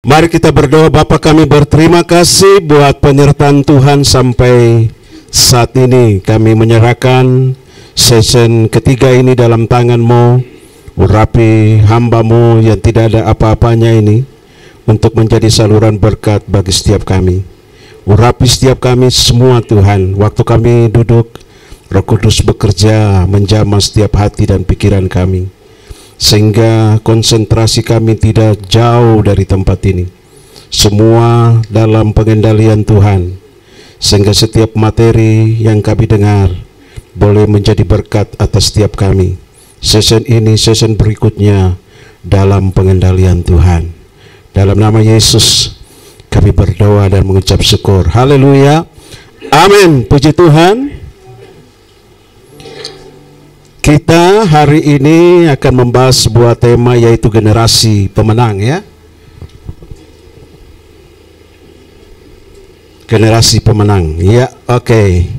Mari kita berdoa. Bapa, kami berterima kasih buat penyertaan Tuhan sampai saat ini. Kami menyerahkan session ketiga ini dalam tangan-Mu. Urapi hamba-Mu yang tidak ada apa-apanya ini untuk menjadi saluran berkat bagi setiap kami. Urapi setiap kami semua Tuhan. Waktu kami duduk, Roh Kudus bekerja menjamah setiap hati dan pikiran kami, sehingga konsentrasi kami tidak jauh dari tempat ini. Semua dalam pengendalian Tuhan, sehingga setiap materi yang kami dengar boleh menjadi berkat atas setiap kami. Session ini, session berikutnya dalam pengendalian Tuhan. Dalam nama Yesus kami berdoa dan mengucap syukur. Haleluya. Amin. Puji Tuhan. Kita hari ini akan membahas sebuah tema, yaitu generasi pemenang, ya. Generasi pemenang, ya. Oke.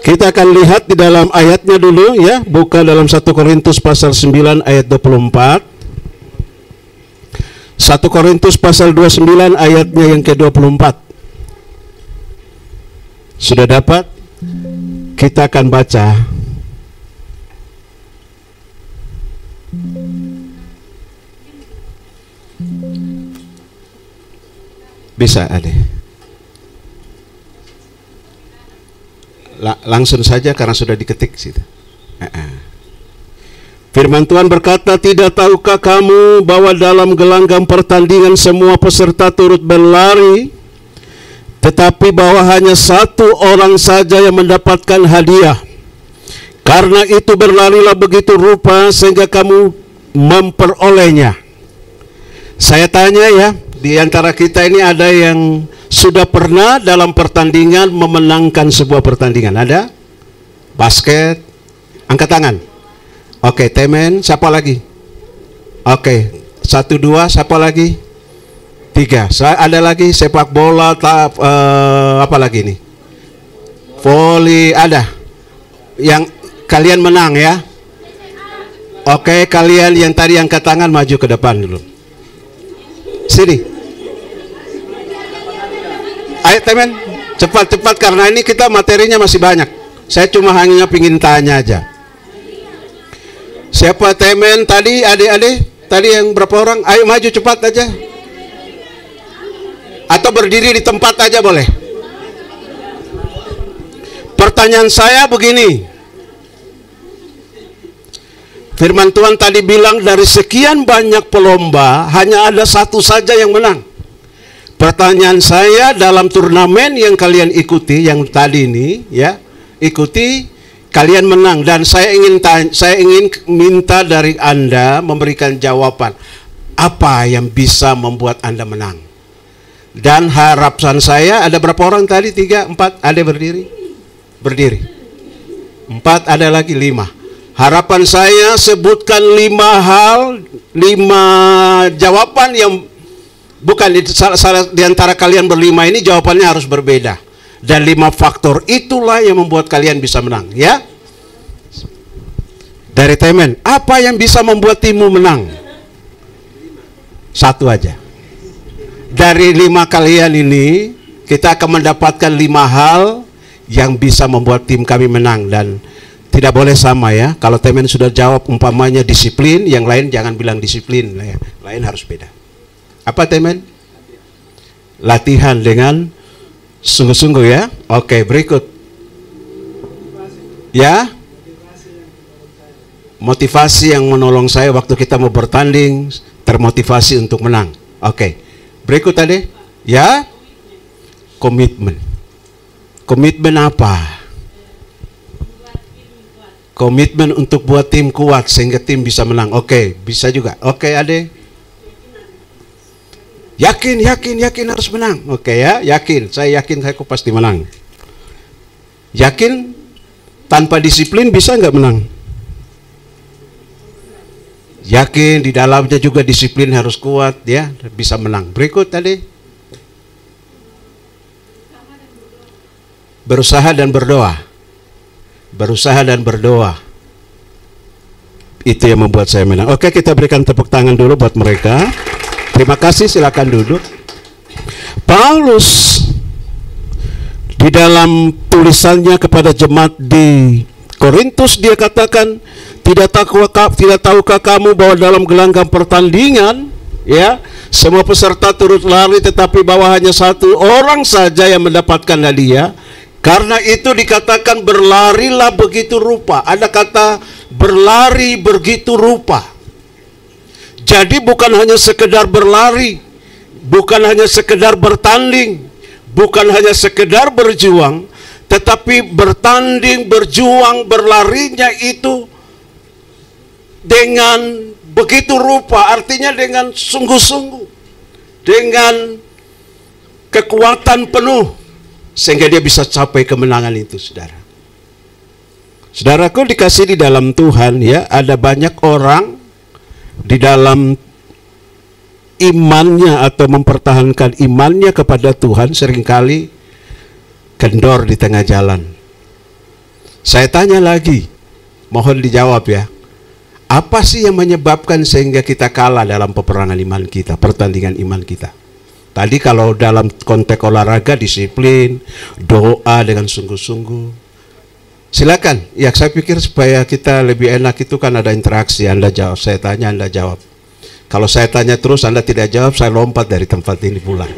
Kita akan lihat di dalam ayatnya dulu, ya. Buka dalam 1 Korintus pasal 9 ayat 24. 1 Korintus pasal 29 ayatnya yang ke-24. Sudah dapat? Kita akan baca. Bisa, Ade. Langsung saja karena sudah diketik situ. Firman Tuhan berkata, "Tidak tahukah kamu bahwa dalam gelanggang pertandingan semua peserta turut berlari, tetapi bahwa hanya satu orang saja yang mendapatkan hadiah? Karena itu berlarilah begitu rupa sehingga kamu memperolehnya." Saya tanya, ya, di antara kita ini ada yang sudah pernah dalam pertandingan memenangkan sebuah pertandingan? Ada? Basket? Angkat tangan. Oke, temen, siapa lagi? Oke, 1, 2, siapa lagi? 3, ada lagi. Sepak bola, apa lagi nih? Voli, ada? Yang kalian menang, ya? Oke, kalian yang tadi angkat tangan maju ke depan dulu. Sini. Ayo temen, cepat-cepat karena ini kita materinya masih banyak. Saya cuma hanya pingin tanya aja. Siapa temen tadi, adik-adik? Tadi yang berapa orang? Ayo maju cepat aja. Atau berdiri di tempat aja boleh. Pertanyaan saya begini. Firman Tuhan tadi bilang dari sekian banyak pelomba hanya ada satu saja yang menang. Pertanyaan saya, dalam turnamen yang kalian ikuti, yang tadi ini, ya, ikuti, kalian menang. Dan saya ingin minta dari Anda memberikan jawaban. Apa yang bisa membuat Anda menang? Dan harapan saya, ada berapa orang tadi? 3, 4, ada berdiri? Berdiri. 4, ada lagi 5. Harapan saya sebutkan 5 hal, 5 jawaban yang bukan di antara kalian berlima ini jawabannya harus berbeda. Dan 5 faktor itulah yang membuat kalian bisa menang, ya. Dari temen, apa yang bisa membuat timmu menang? 1 aja. Dari 5 kalian ini, kita akan mendapatkan 5 hal yang bisa membuat tim kami menang. Dan tidak boleh sama, ya. Kalau temen sudah jawab umpamanya disiplin, yang lain jangan bilang disiplin, ya. Lain harus beda. Apa temen? Latihan dengan sungguh-sungguh, ya. Oke, berikut. Ya. Motivasi yang menolong saya waktu kita mau bertanding, termotivasi untuk menang. Oke. Berikut tadi. Ya. Komitmen. Komitmen apa? Komitmen untuk buat tim kuat sehingga tim bisa menang. Oke, bisa juga. Oke, Ade. Yakin harus menang. Oke, ya, yakin. Saya yakin saya pasti menang. Yakin tanpa disiplin bisa nggak menang? Yakin di dalamnya juga disiplin harus kuat, ya, bisa menang. Berikut tadi. Berusaha dan berdoa. Berusaha dan berdoa. Itu yang membuat saya menang. Oke, kita berikan tepuk tangan dulu buat mereka. Terima kasih, silakan duduk. Paulus di dalam tulisannya kepada jemaat di Korintus dia katakan, tahukah kamu bahwa dalam gelanggang pertandingan, ya, semua peserta turut lari, tetapi bahwa hanya satu orang saja yang mendapatkan hadiah. Karena itu dikatakan berlarilah begitu rupa. Ada kata berlari begitu rupa. Jadi bukan hanya sekedar berlari, bukan hanya sekedar bertanding, bukan hanya sekedar berjuang, tetapi bertanding, berjuang, berlarinya itu dengan begitu rupa, artinya dengan sungguh-sungguh, dengan kekuatan penuh, sehingga dia bisa capai kemenangan itu, saudara. Saudaraku dikasih di dalam Tuhan, ya, ada banyak orang di dalam imannya atau mempertahankan imannya kepada Tuhan seringkali kendor di tengah jalan. Saya tanya lagi, mohon dijawab ya. Apa sih yang menyebabkan sehingga kita kalah dalam peperangan iman kita, pertandingan iman kita? Tadi kalau dalam konteks olahraga, disiplin, doa dengan sungguh-sungguh. Silakan, ya saya pikir supaya kita lebih enak itu kan ada interaksi, Anda jawab, saya tanya, Anda jawab. Kalau saya tanya terus, Anda tidak jawab, saya lompat dari tempat ini pulang.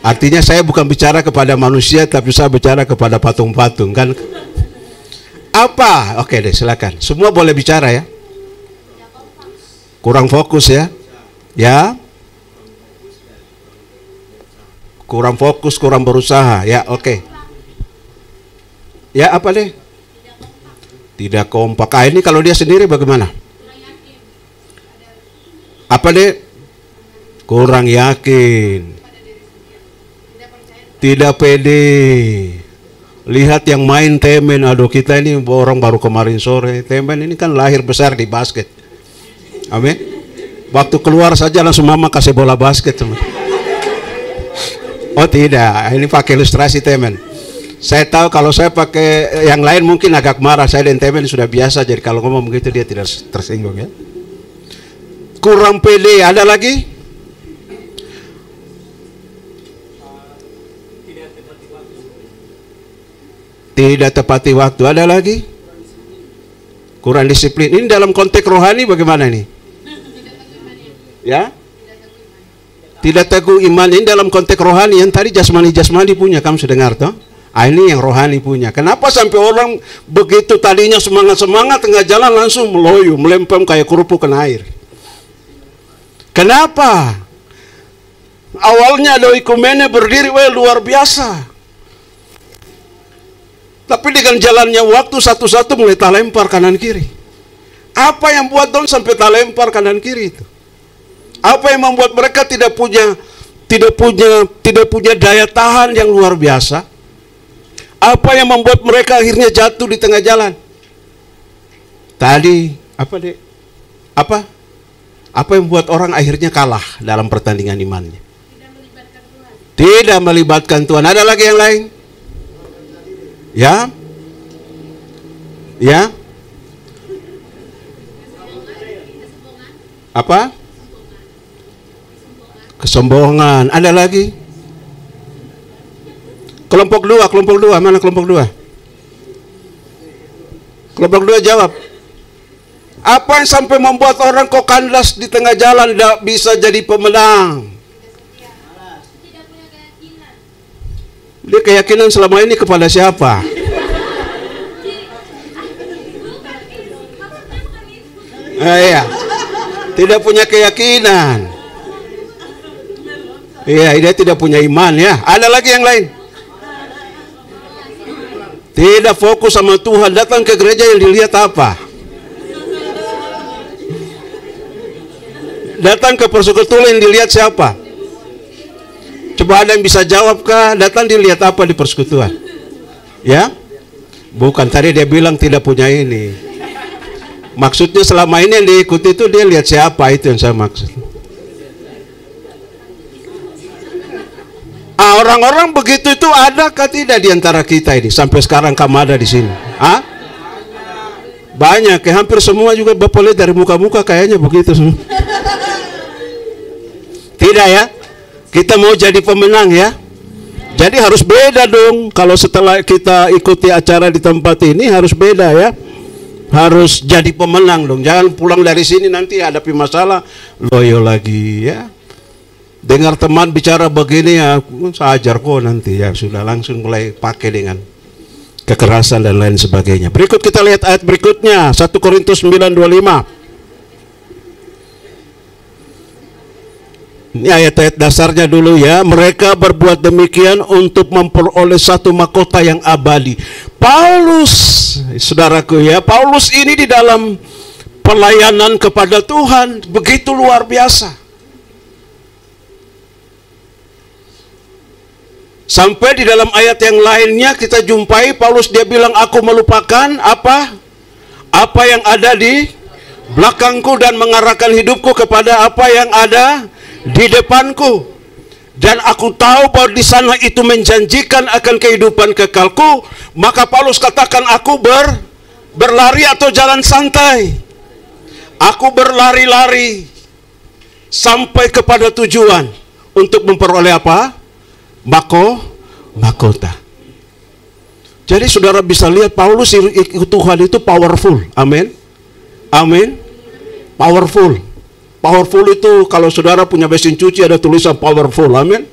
Artinya saya bukan bicara kepada manusia, tapi saya bicara kepada patung-patung, kan? Apa? Oke deh, silakan. Semua boleh bicara ya. Kurang fokus ya. Ya. Kurang fokus, kurang berusaha. Ya, oke. Ya, apa deh? Tidak kompak. Ah, ini kalau dia sendiri bagaimana? Apa deh? Kurang yakin. Tidak pede. Lihat yang main Temen. Aduh, kita ini orang baru kemarin sore. Temen ini kan lahir besar di basket. Amin. Waktu keluar saja langsung mama kasih bola basket. Oh tidak, ini pakai ilustrasi Temen. Saya tahu kalau saya pakai yang lain mungkin agak marah. Saya dan Temen sudah biasa, jadi kalau ngomong begitu dia tidak tersinggung ya. Kurang pede. Ada lagi? Tidak tepati waktu. Ada lagi? Kurang disiplin. Ini dalam konteks rohani bagaimana nih? Ya? Tidak teguh iman. Ini dalam konteks rohani. Yang tadi jasmani punya, kamu sudah dengar toh? Ah, ini yang rohani punya. Kenapa sampai orang begitu tadinya semangat-semangat tengah jalan langsung meloyu, melempem kayak kerupuk kena air? Kenapa? Awalnya doi kumene berdiri, luar biasa. Tapi dengan jalannya waktu satu-satu mulai talempar kanan kiri. Apa yang buat dong sampai talempar kanan kiri itu? Apa yang membuat mereka tidak punya daya tahan yang luar biasa? Apa yang membuat mereka akhirnya jatuh di tengah jalan? Tadi apa dek? Apa yang membuat orang akhirnya kalah dalam pertandingan imannya? Tidak melibatkan Tuhan. Ada lagi yang lain? Ya? Ya? Apa? Kesombongan. Ada lagi? Kelompok dua. Mana kelompok dua? Kelompok dua jawab. Apa yang sampai membuat orang kok kandas di tengah jalan, tidak bisa jadi pemenang? Dia keyakinan selama ini kepada siapa? Iya. Tidak punya keyakinan. Iya, dia tidak punya iman ya. Ada lagi yang lain? Tidak fokus sama Tuhan. Datang ke gereja yang dilihat apa? Datang ke persekutuan yang dilihat siapa? Coba ada yang bisa jawab kah? Datang dilihat apa di persekutuan? Ya? Bukan, tadi dia bilang tidak punya ini. Maksudnya selama ini yang diikuti itu dia lihat siapa, itu yang saya maksud. Orang-orang begitu itu adakah tidak di antara kita ini sampai sekarang kamu ada di sini? Banyak, hampir semua juga Bapak lihat dari muka-muka kayaknya begitu semua. Tidak ya? Kita mau jadi pemenang ya. Jadi harus beda dong. Kalau setelah kita ikuti acara di tempat ini harus beda ya. Harus jadi pemenang dong. Jangan pulang dari sini nanti hadapi masalah loyo lagi ya. Dengar teman bicara begini ya, saya ajar kok nanti ya, sudah langsung mulai pakai dengan kekerasan dan lain sebagainya. Berikut kita lihat ayat berikutnya, 1 Korintus 9:25. Ini ayat-ayat dasarnya dulu ya. Mereka berbuat demikian untuk memperoleh satu mahkota yang abadi. Paulus, saudaraku ya, Paulus ini di dalam pelayanan kepada Tuhan begitu luar biasa. Sampai di dalam ayat yang lainnya kita jumpai Paulus dia bilang, aku melupakan apa yang ada di belakangku dan mengarahkan hidupku kepada apa yang ada di depanku. Dan aku tahu bahwa di sana itu menjanjikan akan kehidupan kekalku. Maka Paulus katakan, aku berlari atau jalan santai. Aku berlari-lari sampai kepada tujuan untuk memperoleh apa? Mahkota. Jadi saudara bisa lihat Paulus ikut Tuhan itu powerful. Amin. Amin. Powerful. Powerful itu kalau saudara punya mesin cuci ada tulisan powerful. Amin.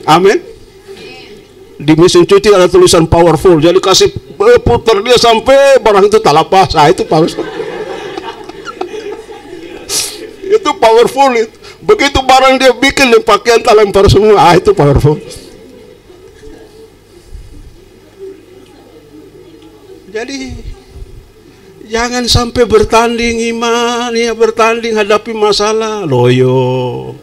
Amin. Di mesin cuci ada tulisan powerful. Jadi kasih putar dia sampai barang itu tak lepas. Nah, itu powerful. Itu powerful itu. Begitu barang dia bikin pakaian tak lempar semua. Itu powerful. Jadi jangan sampai bertanding iman ya, bertanding hadapi masalah loyo.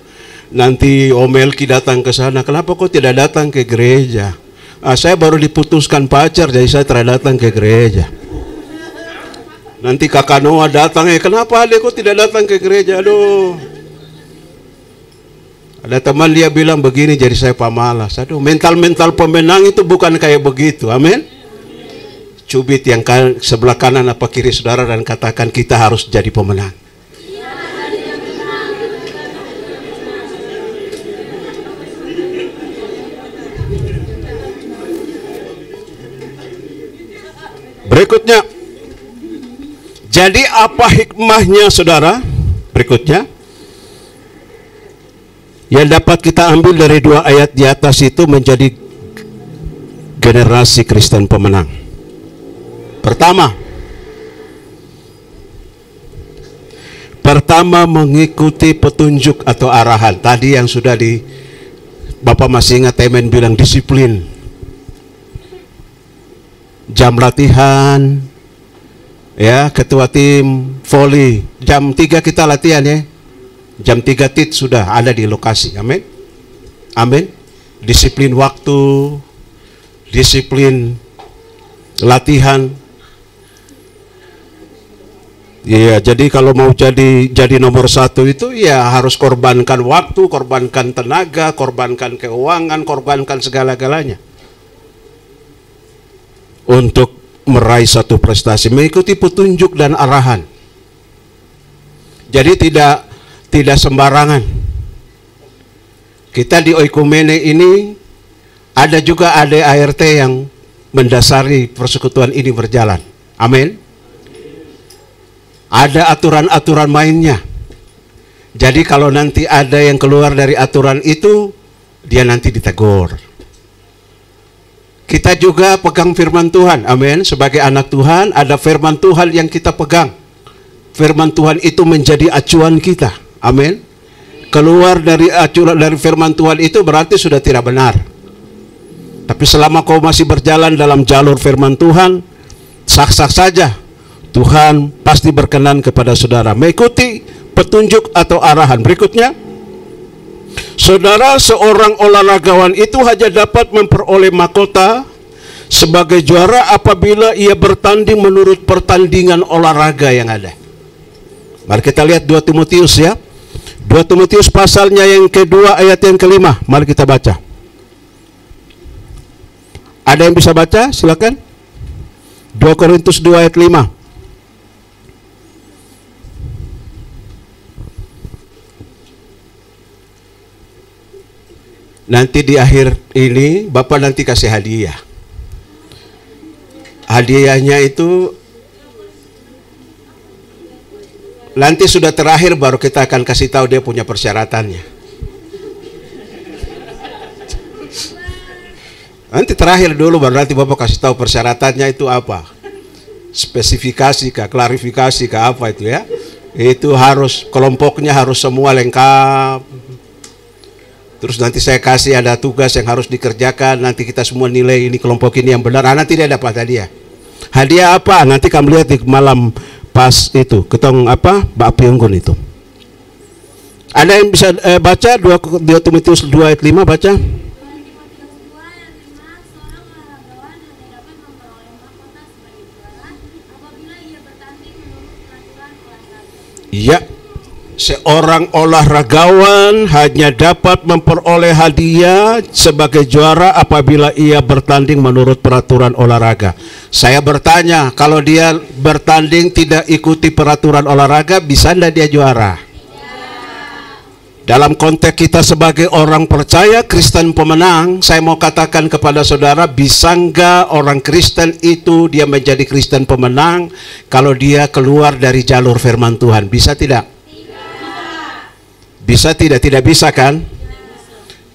Nanti Om Melki datang ke sana, kenapa kok tidak datang ke gereja? Saya baru diputuskan pacar, jadi saya tidak datang ke gereja. Nanti kakak Noah datang, kenapa adek kok tidak datang ke gereja? Aduh. Ada teman dia bilang begini, jadi saya pamalas. Aduh, mental pemenang itu bukan kayak begitu. Amin. Cubit yang sebelah kanan apa kiri saudara dan katakan, kita harus jadi pemenang. Berikutnya, jadi apa hikmahnya saudara? Berikutnya yang dapat kita ambil dari dua ayat di atas itu menjadi generasi Kristen pemenang. Pertama mengikuti petunjuk atau arahan. Tadi yang sudah Bapak masih ingat Temen bilang disiplin. Jam latihan. Ya, ketua tim voli. Jam 3 kita latihan ya. Jam 3 tit sudah ada di lokasi. Amin. Amin. Disiplin waktu. Disiplin latihan. Iya, jadi kalau mau jadi nomor 1 itu ya harus korbankan waktu, korbankan tenaga, korbankan keuangan, korbankan segala-galanya untuk meraih satu prestasi, mengikuti petunjuk dan arahan. Jadi tidak sembarangan. Kita di Oikumene ini ada juga ADART yang mendasari persekutuan ini berjalan. Amin. Ada aturan-aturan mainnya. Jadi kalau nanti ada yang keluar dari aturan itu, dia nanti ditegur. Kita juga pegang firman Tuhan. Amin. Sebagai anak Tuhan, ada firman Tuhan yang kita pegang. Firman Tuhan itu menjadi acuan kita. Amin. Keluar dari acuan dari firman Tuhan itu berarti sudah tidak benar. Tapi selama kau masih berjalan dalam jalur firman Tuhan, sah-sah saja. Tuhan pasti berkenan kepada saudara mengikuti petunjuk atau arahan. Berikutnya, saudara, seorang olahragawan itu hanya dapat memperoleh mahkota sebagai juara apabila ia bertanding menurut pertandingan olahraga yang ada. Mari kita lihat 2 Timotius ya. 2 Timotius pasalnya yang kedua ayat yang kelima. Mari kita baca. Ada yang bisa baca? Silakan. 2 Korintus 2 ayat 5. Nanti di akhir ini Bapak nanti kasih hadiah. Hadiahnya itu nanti sudah terakhir baru kita akan kasih tahu dia punya persyaratannya. Nanti terakhir dulu baru nanti Bapak kasih tahu persyaratannya itu apa. Spesifikasi kah, klarifikasi kah, apa itu ya. Itu harus, kelompoknya harus semua lengkap. Terus nanti saya kasih ada tugas yang harus dikerjakan. Nanti kita semua nilai ini kelompok ini yang benar. Nanti dia dapat hadiah. Hadiah apa? Nanti kamu lihat di malam pas itu. Ketong apa? Bapak Unggun itu. Ada yang bisa baca 2 Timotius 2 ayat 5 baca? Ya. Seorang olahragawan hanya dapat memperoleh hadiah sebagai juara apabila ia bertanding menurut peraturan olahraga. Saya bertanya, kalau dia bertanding tidak ikuti peraturan olahraga, bisa tidak dia juara? Dalam konteks kita sebagai orang percaya, Kristen pemenang, saya mau katakan kepada saudara, bisa enggak orang Kristen itu dia menjadi Kristen pemenang kalau dia keluar dari jalur firman Tuhan? Bisa tidak? Bisa tidak? Tidak bisa kan?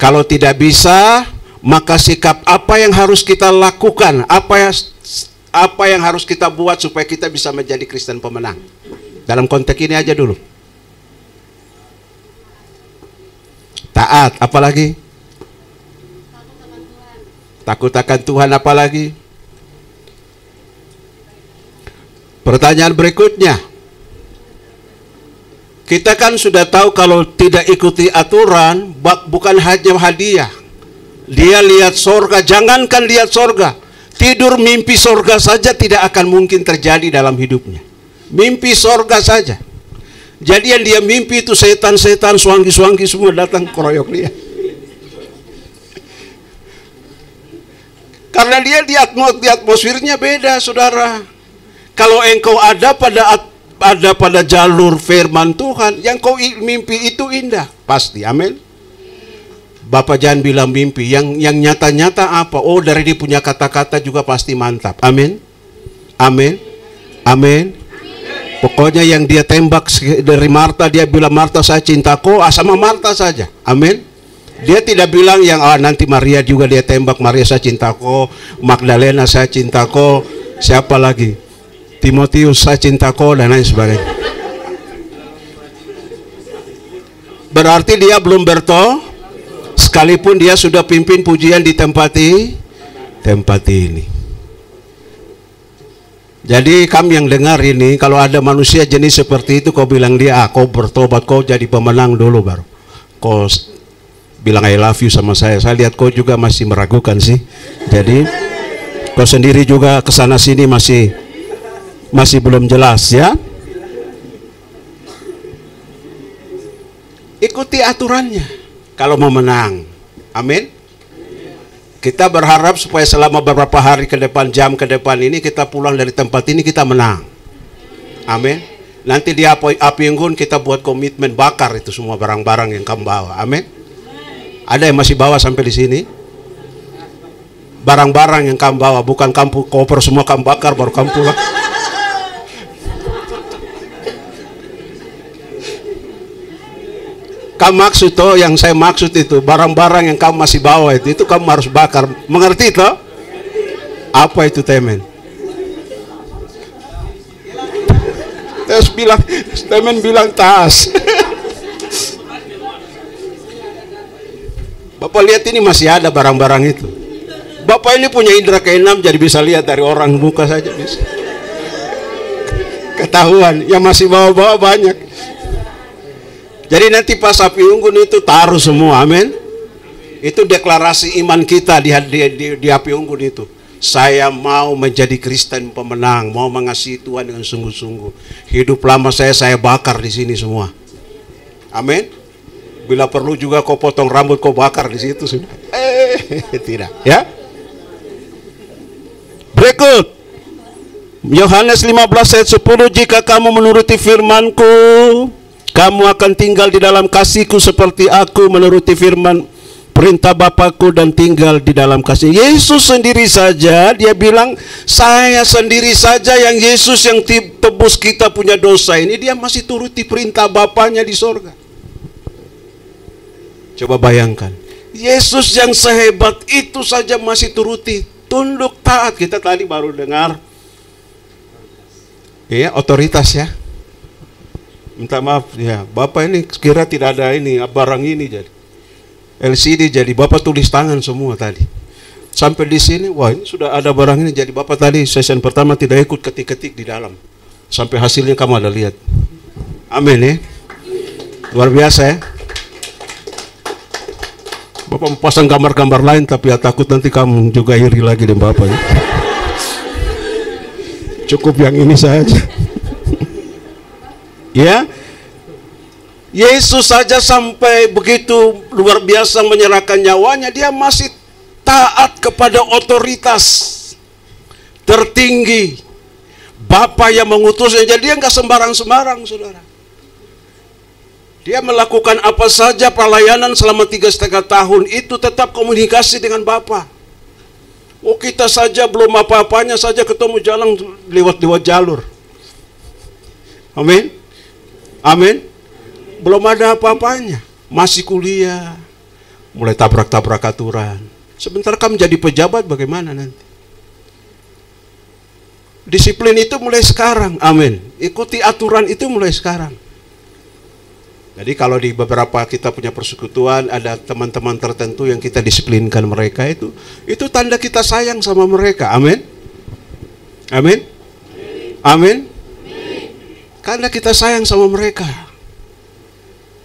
Kalau tidak bisa, maka sikap apa yang harus kita lakukan? Apa yang harus kita buat supaya kita bisa menjadi Kristen pemenang? Dalam konteks ini aja dulu. Taat, apalagi? Takut akan Tuhan, apalagi? Pertanyaan berikutnya. Kita kan sudah tahu kalau tidak ikuti aturan, bukan hanya hadiah. Dia lihat sorga, jangankan lihat sorga, tidur mimpi sorga saja tidak akan mungkin terjadi dalam hidupnya. Mimpi sorga saja. Jadi yang dia mimpi itu setan-setan, suangki-suangki semua datang keroyok dia. Karena dia di atmosfernya beda, saudara. Kalau engkau ada pada jalur firman Tuhan, yang kau mimpi itu indah, pasti, amin. Bapak jangan bilang mimpi, yang nyata-nyata apa? Oh, dari dia punya kata-kata juga pasti mantap, amin, amin, amin. Pokoknya yang dia tembak dari Marta, dia bilang Marta saya cinta kau, sama Marta saja, amin. Dia tidak bilang yang nanti Maria juga dia tembak, Maria saya cinta kau, Magdalena saya cinta kau, siapa lagi? Timotius saya cinta kau dan lain sebagainya. Berarti dia belum bertobat, sekalipun dia sudah pimpin pujian di tempat ini. Jadi kami yang dengar ini, kalau ada manusia jenis seperti itu, kau bilang dia, kau bertobat, kau jadi pemenang dulu baru kau bilang I love you sama saya. Saya lihat kau juga masih meragukan sih. Jadi kau sendiri juga kesana sini masih belum jelas ya. Ikuti aturannya kalau mau menang. Amin. Kita berharap supaya selama beberapa hari ke depan, jam ke depan ini, kita pulang dari tempat ini kita menang. Amin. Nanti di api unggun kita buat komitmen bakar itu semua barang-barang yang kamu bawa. Amin. Ada yang masih bawa sampai di sini? Barang-barang yang kamu bawa, bukan kamu koper semua kamu bakar baru kamu pulang. Kamu maksud toh, yang saya maksud itu barang-barang yang kamu masih bawa itu kamu harus bakar. Mengerti toh? Apa itu temen? Temen bilang tas. Bapak lihat ini masih ada barang-barang itu. Bapak ini punya indera keenam, jadi bisa lihat dari orang muka saja bisa. Ketahuan yang masih bawa-bawa banyak. Jadi nanti pas api unggun itu taruh semua, amin. Itu deklarasi iman kita di api unggun itu. Saya mau menjadi Kristen pemenang, mau mengasihi Tuhan dengan sungguh-sungguh. Hidup lama saya bakar di sini semua, amin. Bila perlu juga kau potong rambut, kau bakar di situ sudah. Tidak, ya. Berikut Yohanes 15 ayat 10, jika kamu menuruti firman-Ku, kamu akan tinggal di dalam kasih-Ku seperti Aku menuruti firman perintah Bapakku dan tinggal di dalam kasih. Yesus sendiri saja, dia bilang, saya sendiri saja yang Yesus yang tebus kita punya dosa ini, dia masih turuti perintah Bapaknya di sorga. Coba bayangkan, Yesus yang sehebat itu saja masih turuti, tunduk taat. Kita tadi baru dengar, ya, otoritas ya. Minta maaf ya, Bapak ini kira tidak ada ini barang ini jadi LCD, jadi Bapak tulis tangan semua tadi. Sampai di sini, wah ini sudah ada barang ini, jadi Bapak tadi sesi pertama tidak ikut ketik-ketik di dalam. Sampai hasilnya kamu ada lihat. Amin ya. Luar biasa ya. Bapak mau pasang gambar-gambar lain, tapi ya takut nanti kamu juga iri lagi dengan Bapak ya. Cukup yang ini saja. Ya, Yesus saja sampai begitu luar biasa menyerahkan nyawanya, dia masih taat kepada otoritas tertinggi Bapa yang mengutusnya. Jadi dia nggak sembarang-sembarang, saudara. Dia melakukan apa saja pelayanan selama 3,5 tahun itu tetap komunikasi dengan Bapa. Oh, kita saja belum apa-apanya saja ketemu jalan lewat jalur. Amin. Amin. Belum ada apa-apanya, masih kuliah, mulai tabrak-tabrak aturan. Sebentar kamu jadi pejabat bagaimana nanti? Disiplin itu mulai sekarang, amin. Ikuti aturan itu mulai sekarang. Jadi kalau di beberapa kita punya persekutuan, ada teman-teman tertentu yang kita disiplinkan mereka, itu tanda kita sayang sama mereka, amin. Amin. Amin. Karena kita sayang sama mereka,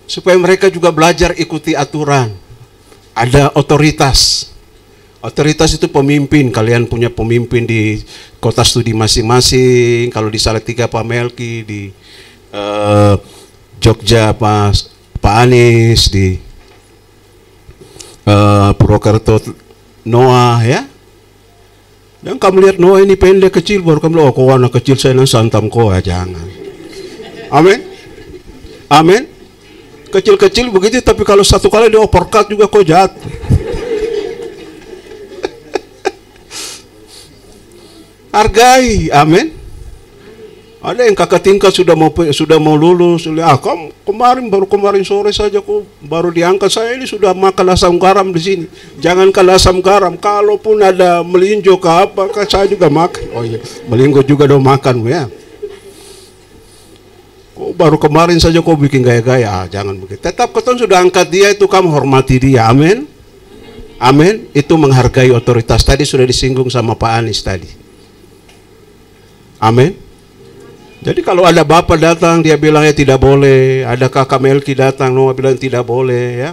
supaya mereka juga belajar ikuti aturan. Ada otoritas. Otoritas itu pemimpin. Kalian punya pemimpin di kota studi masing-masing. Kalau di Salatiga Pak Melki, di Jogja Pak Anies, di Purwokerto Noah ya. Dan kamu lihat Noah ini pendek kecil, baru kamu bilang, oh kau anak kecil saya nang santam kau, jangan. Amin. Amin. Kecil-kecil begitu, tapi kalau satu kali dia uppercut juga kau jahat. Hargai, amin. Ada yang kakak tingkat sudah mau lulus, kamu kemarin sore saja kok baru diangkat, saya ini sudah makan asam garam di sini. Jangankan asam garam, kalaupun ada melinjo ke apa, saya juga makan. Oh iya, melinjo juga dong makan ya. Kok baru kemarin saja kau bikin gaya-gaya, jangan begitu. Tetap kau sudah angkat dia, itu kamu hormati dia, amin. Amin. Itu menghargai otoritas. Tadi sudah disinggung sama Pak Anies tadi. Amin. Jadi kalau ada Bapak datang, dia bilangnya tidak boleh. Ada kakak Melki datang, Noah bilang tidak boleh ya.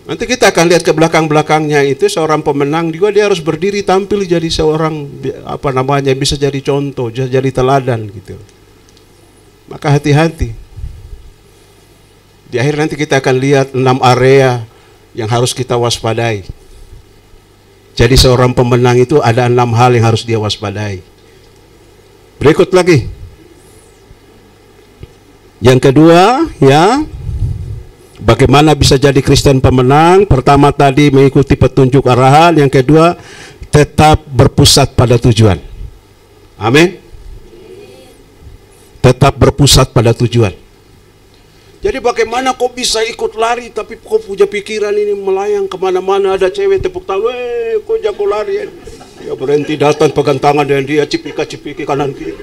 Nanti kita akan lihat ke belakang-belakangnya itu seorang pemenang juga, dia harus berdiri tampil jadi seorang bisa jadi contoh, jadi teladan gitu. Maka hati-hati. Di akhir nanti kita akan lihat 6 area yang harus kita waspadai. Jadi seorang pemenang itu ada 6 hal yang harus dia waspadai. Berikut lagi. Yang kedua, ya, bagaimana bisa jadi Kristen pemenang? Pertama tadi mengikuti petunjuk arahan. Yang kedua, tetap berpusat pada tujuan. Amin. Tetap berpusat pada tujuan. Jadi bagaimana kau bisa ikut lari tapi kau punya pikiran ini melayang kemana-mana, ada cewek tepuk tangan, kau jago lari. Ya berhenti datang pegang tangan dengan dia, cipika-cipiki kanan kiri.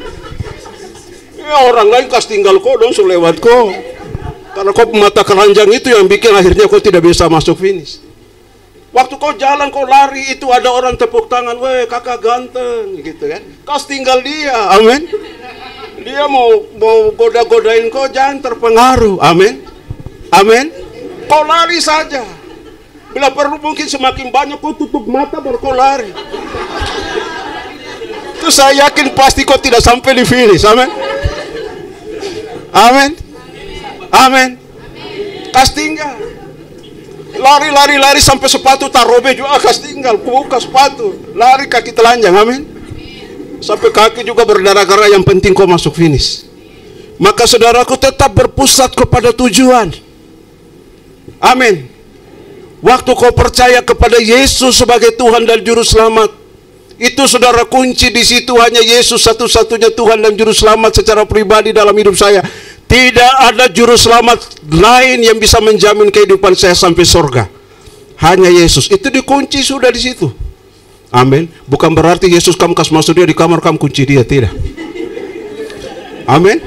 Ya orang lain kas tinggal kau dong, selewat kau. Karena kau mata keranjang itu yang bikin akhirnya kau tidak bisa masuk finish. Waktu kau jalan, kau lari, itu ada orang tepuk tangan, weh kakak ganteng, gitu kan. Kas tinggal dia, amin. Dia mau goda-godain kau, jangan terpengaruh. Amin. Amin. Kau lari saja. Bila perlu mungkin semakin banyak kau tutup mata baru kau lari. Itu saya yakin pasti kau tidak sampai di finish. Amin. Amin. Amin. Kas tinggal. Lari sampai sepatu tak robek juga, kas tinggal. Buka sepatu. Lari kaki telanjang. Amin. Sampai kaki juga berdarah-darah, yang penting kau masuk finish. Maka saudaraku tetap berpusat kepada tujuan. Amin. Waktu kau percaya kepada Yesus sebagai Tuhan dan Juru Selamat, itu saudara kunci di situ. Hanya Yesus satu-satunya Tuhan dan Juru Selamat secara pribadi dalam hidup saya. Tidak ada Juru Selamat lain yang bisa menjamin kehidupan saya sampai surga. Hanya Yesus. Itu dikunci sudah di situ. Amin. Bukan berarti Yesus kamu kasih masuk dia di kamar, kamu kunci dia. Tidak. Amin.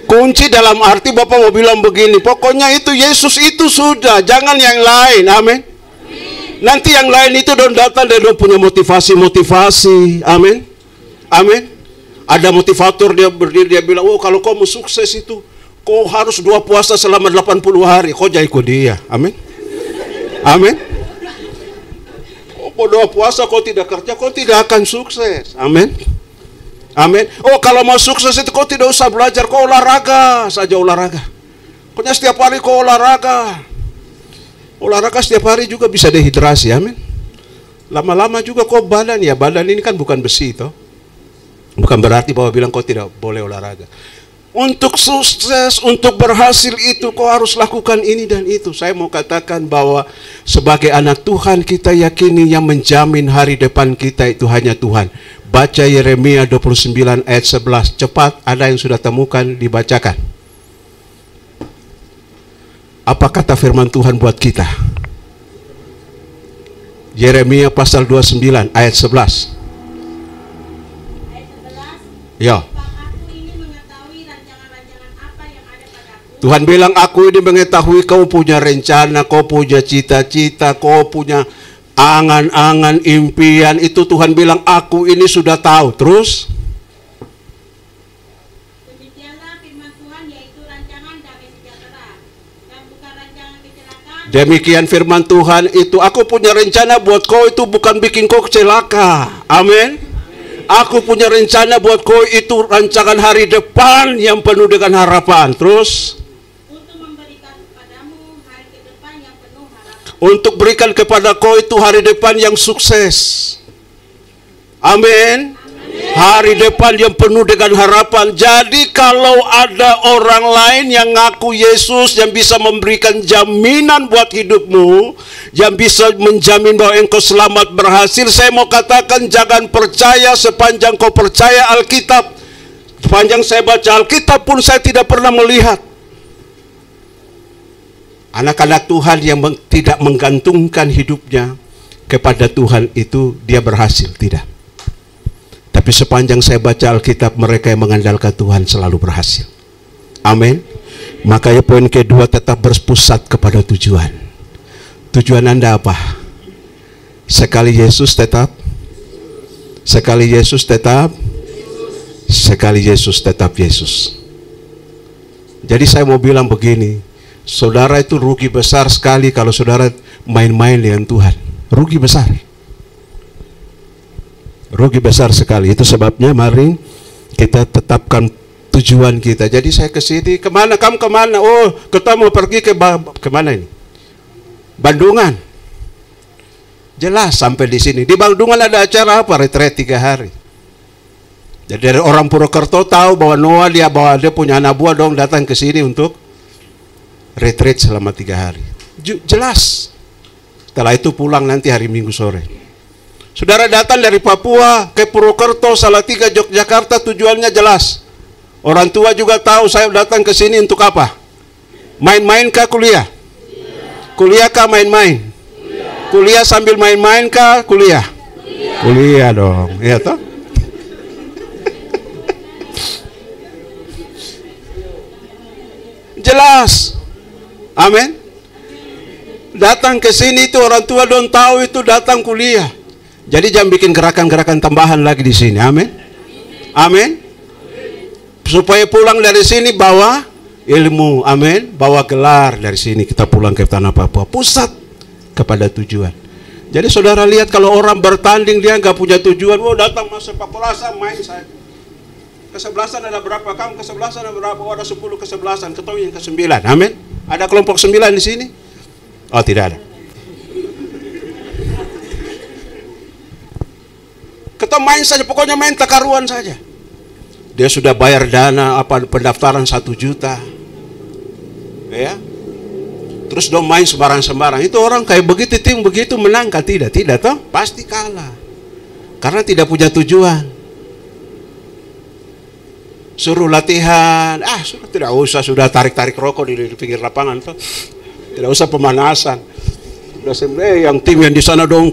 Kunci dalam arti Bapak mau bilang begini, pokoknya itu Yesus itu sudah, jangan yang lain. Amin. Nanti yang lain itu don datang dan don punya motivasi. Amin. Amin. Ada motivator dia berdiri, dia bilang, oh kalau kau mau sukses itu, kau harus 2 puasa selama 80 hari. Kau jangan ikut dia. Amin. Amin. Oh 2 puasa kau tidak kerja, kau tidak akan sukses. Amin. Amin. Oh kalau mau sukses itu kau tidak usah belajar, kau olahraga saja, olahraga. Pokoknya setiap hari kau olahraga. Olahraga setiap hari juga bisa dehidrasi. Amin. Lama-lama juga kau badan, ya badan ini kan bukan besi toh. Bukan berarti bahwa bilang kau tidak boleh olahraga. Untuk sukses, untuk berhasil itu kau harus lakukan ini dan itu. Saya mau katakan bahwa sebagai anak Tuhan kita yakini yang menjamin hari depan kita itu hanya Tuhan. Baca Yeremia 29 ayat 11. Cepat, ada yang sudah temukan, dibacakan. Apa kata firman Tuhan buat kita? Yeremia pasal 29 ayat 11. Ya. Tuhan bilang, aku ini mengetahui kau punya rencana, kau punya cita-cita, kau punya angan-angan, impian. Itu Tuhan bilang, aku ini sudah tahu. Terus? Demikianlah firman Tuhan, yaitu rancangan damai sejahtera dan bukan rancangan kecelakaan. Demikian firman Tuhan itu, aku punya rencana buat kau itu bukan bikin kau celaka. Amin. Aku punya rencana buat kau itu rancangan hari depan yang penuh dengan harapan. Terus? Untuk berikan kepada kau itu hari depan yang sukses. Amin. Hari depan yang penuh dengan harapan. Jadi kalau ada orang lain yang ngaku Yesus, yang bisa memberikan jaminan buat hidupmu, yang bisa menjamin bahwa engkau selamat berhasil, saya mau katakan jangan percaya sepanjang kau percaya Alkitab. Sepanjang saya baca Alkitab pun saya tidak pernah melihat anak-anak Tuhan yang tidak menggantungkan hidupnya kepada Tuhan itu dia berhasil. Tidak. Tapi sepanjang saya baca Alkitab, mereka yang mengandalkan Tuhan selalu berhasil. Amin. Makanya poin kedua, tetap berpusat kepada tujuan. Tujuan Anda apa? Sekali Yesus tetap. Sekali Yesus tetap. Sekali Yesus tetap Yesus. Jadi saya mau bilang begini, saudara itu rugi besar sekali kalau saudara main-main dengan Tuhan. Rugi besar. Rugi besar sekali. Itu sebabnya mari kita tetapkan tujuan kita. Jadi saya ke sini, kemana? Kamu kemana? Oh, kita mau pergi ke kemana ini? Bandungan. Jelas sampai di sini. Di Bandungan ada acara apa? Retreat 3 hari. Jadi dari orang Purwokerto tahu bahwa Noah dia punya anak buah dong datang ke sini untuk retreat selama 3 hari. Jelas. Setelah itu pulang nanti hari Minggu sore. Saudara datang dari Papua ke Purwokerto, Salatiga, Yogyakarta, tujuannya jelas. Orang tua juga tahu saya datang ke sini untuk apa? Main-main kah kuliah? Kuliah kah main-main? Kuliah sambil main-main kah kuliah? Kuliah dong, iya toh? Jelas. Amin. Datang ke sini itu orang tua dong tahu itu datang kuliah. Jadi jangan bikin gerakan-gerakan tambahan lagi di sini. Amin. Amin. Supaya pulang dari sini bawa ilmu. Amin. Bawa gelar dari sini kita pulang ke tanah Papua. Pusat kepada tujuan. Jadi saudara lihat kalau orang bertanding dia nggak punya tujuan. Oh datang masuk sepak bola main saya. Kesebelasan ada berapa? Kamu kesebelasan ada berapa? Oh ada 10 kesebelasan. Ketemu yang ke-9. Amin. Ada kelompok 9 di sini? Oh tidak ada. Kita main saja, pokoknya main takaruan saja. Dia sudah bayar dana pendaftaran 1 juta. Ya. Terus dong main sembarang-sembarang. Itu orang kayak begitu, tim begitu menang kah? Tidak toh? Pasti kalah. Karena tidak punya tujuan. Suruh latihan, sudah tidak usah, sudah tarik-tarik rokok di pinggir lapangan toh. Tidak usah pemanasan. Sudah yang tim yang di sana dong.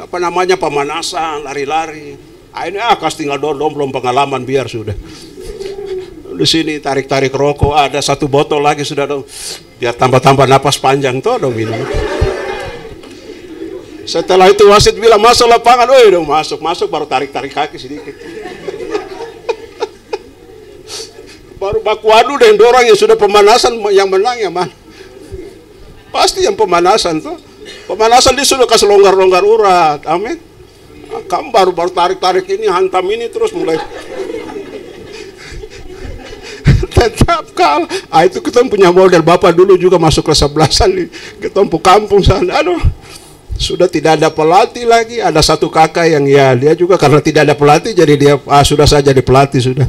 Apa namanya pemanasan, lari-lari. Ini kas tinggal dong belum pengalaman biar sudah. Di sini tarik-tarik rokok, ada 1 botol lagi sudah dong. Biar tambah-tambah napas panjang toh dong minum. Setelah itu wasit bilang masuk lapangan, dong masuk baru tarik-tarik kaki sedikit. Baru baku adu dengan orang yang sudah pemanasan, yang menang ya man. Pasti yang pemanasan tuh. Pemanasan disuruh kasih longgar-longgar urat. Amin. Kamu baru tarik-tarik ini, hantam ini terus mulai. Tetap kalah. Itu kita punya model. Bapak dulu juga masuk ke 11-an di ketompo kampung sana. Aduh. Sudah tidak ada pelatih lagi. Ada satu kakak yang dia juga karena tidak ada pelatih jadi dia sudah saja di pelatih sudah.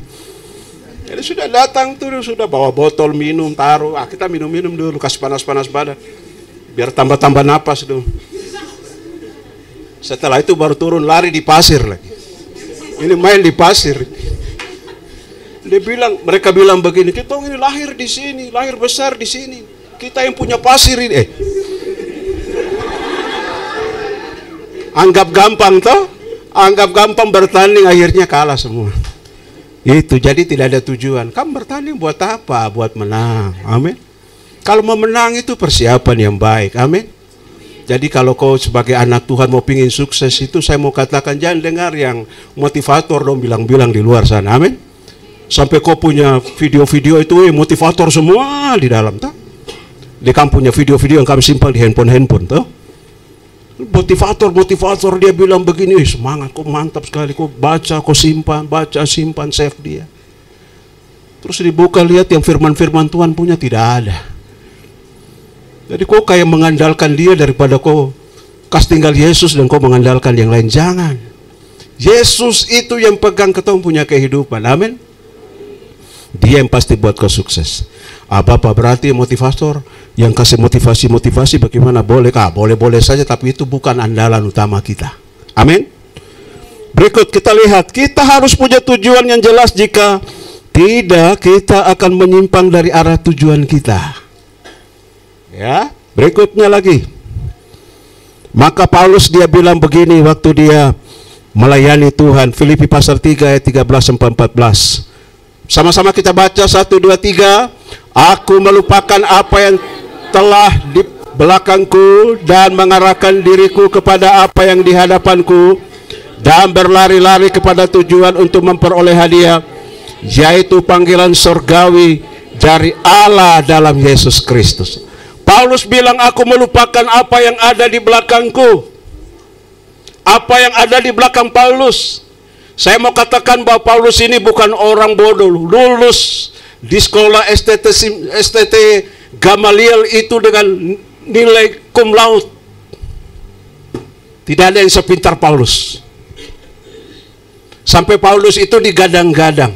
Jadi sudah datang tuh, sudah bawa botol minum, taruh. Kita minum-minum dulu, kasih panas-panas badan. Biar tambah-tambah napas dulu. Setelah itu baru turun lari di pasir lagi. Ini main di pasir. Mereka bilang begini, kita ini lahir di sini, lahir besar di sini. Kita yang punya pasir ini. Anggap gampang toh? Anggap gampang bertanding, akhirnya kalah semua. Itu jadi tidak ada tujuan. Kamu bertanding buat apa? Buat menang. Amin. Kalau mau menang itu persiapan yang baik. Amin. Jadi kalau kau sebagai anak Tuhan mau pingin sukses itu, saya mau katakan jangan dengar yang motivator dong bilang-bilang di luar sana. Amin. Sampai kau punya video-video itu motivator semua di dalam tuh. Di kamu punya video-video yang kami simpan di handphone tuh. Motivator dia bilang begini, semangat, kok mantap sekali, kok baca, kok simpan, save dia. Terus dibuka lihat yang firman-firman Tuhan punya tidak ada. Jadi kok kayak mengandalkan dia daripada kok kas tinggal Yesus dan kok mengandalkan yang lain. Jangan. Yesus itu yang pegang ketemu punya kehidupan. Amin. Dia yang pasti buat kau sukses. Apa berarti motivator yang kasih motivasi bagaimana boleh kah? Boleh saja, tapi itu bukan andalan utama kita. Amin. Berikut kita lihat, kita harus punya tujuan yang jelas. Jika tidak, kita akan menyimpang dari arah tujuan kita. Ya, berikutnya lagi. Maka Paulus dia bilang begini waktu dia melayani Tuhan. Filipi pasal 3 ayat 13-14. Sama-sama kita baca 1, 2, 3. Aku melupakan apa yang telah di belakangku dan mengarahkan diriku kepada apa yang di hadapanku dan berlari-lari kepada tujuan untuk memperoleh hadiah, yaitu panggilan surgawi dari Allah dalam Yesus Kristus. Paulus bilang aku melupakan apa yang ada di belakangku. Apa yang ada di belakang Paulus. Saya mau katakan bahwa Paulus ini bukan orang bodoh, lulus di sekolah STT Gamaliel itu dengan nilai cum laude. Tidak ada yang sepintar Paulus. Sampai Paulus itu digadang-gadang.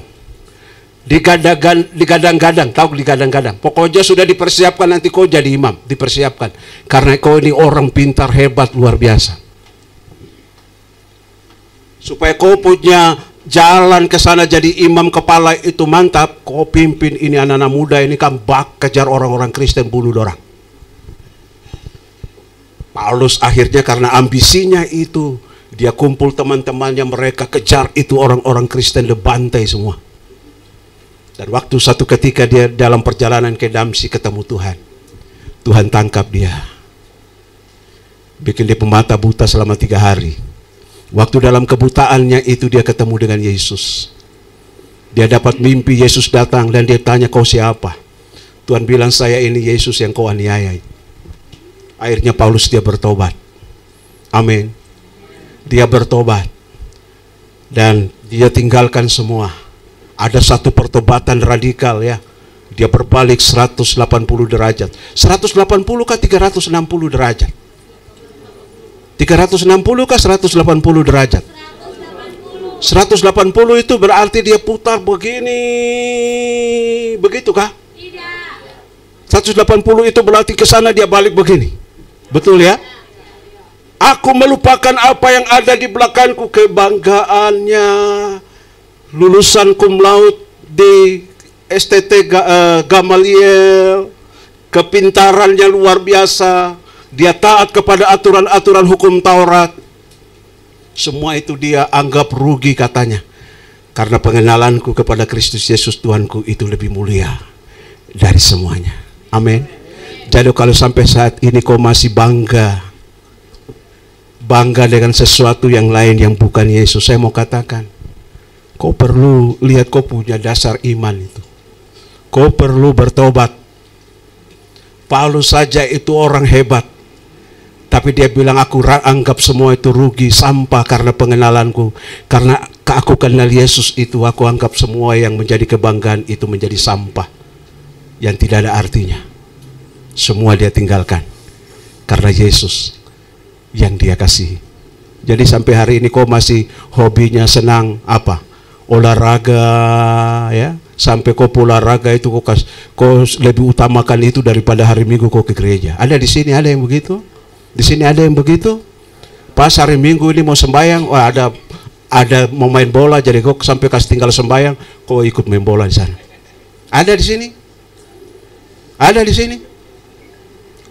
Digadang-gadang, tahu digadang-gadang. Pokoknya sudah dipersiapkan nanti kau jadi imam, dipersiapkan. Karena kau ini orang pintar, hebat, luar biasa. Supaya kau punya jalan ke sana jadi imam kepala itu mantap, kau pimpin ini anak-anak muda ini kan kejar orang-orang Kristen, bunuh orang. Paulus akhirnya karena ambisinya itu, dia kumpul teman-temannya, mereka kejar itu orang-orang Kristen, dibantai semua. Dan waktu satu ketika dia dalam perjalanan ke Damsyik ketemu Tuhan. Tuhan tangkap dia. Bikin dia pemata buta selama 3 hari. Waktu dalam kebutaannya itu dia ketemu dengan Yesus. Dia dapat mimpi Yesus datang dan dia tanya, kau siapa? Tuhan bilang, saya ini Yesus yang kau aniayai. Akhirnya Paulus dia bertobat. Amin. Dia bertobat. Dan dia tinggalkan semua. Ada satu pertobatan radikal ya. Dia berbalik 180 derajat. 180 kah 360 derajat? 360 kah 180 derajat? 180 itu berarti dia putar begini. Begitu kah? Tidak. 180 itu berarti ke sana dia balik begini. Betul ya? Aku melupakan apa yang ada di belakangku, kebanggaannya lulusan cum laude di STT Gamaliel, kepintarannya luar biasa, dia taat kepada aturan-aturan hukum Taurat. Semua itu dia anggap rugi katanya. Karena pengenalanku kepada Kristus Yesus Tuhanku itu lebih mulia dari semuanya. Amin. Jadi kalau sampai saat ini kau masih bangga dengan sesuatu yang lain yang bukan Yesus, saya mau katakan, kau perlu lihat kau punya dasar iman itu. Kau perlu bertobat. Paulus saja itu orang hebat, tapi dia bilang, aku anggap semua itu rugi, sampah karena pengenalanku. Karena aku kenal Yesus itu, aku anggap semua yang menjadi kebanggaan itu menjadi sampah yang tidak ada artinya. Semua dia tinggalkan karena Yesus yang dia kasih. Jadi sampai hari ini kau masih hobinya senang apa? Olahraga, ya. Sampai kau olahraga itu kau lebih utamakan itu daripada hari Minggu kau ke gereja. Ada di sini ada yang begitu? Di sini ada yang begitu? Pas hari Minggu ini mau sembahyang, wah ada mau main bola, jadi kau sampai kasih tinggal sembahyang, kau ikut main bola di sana. Ada di sini? Ada di sini?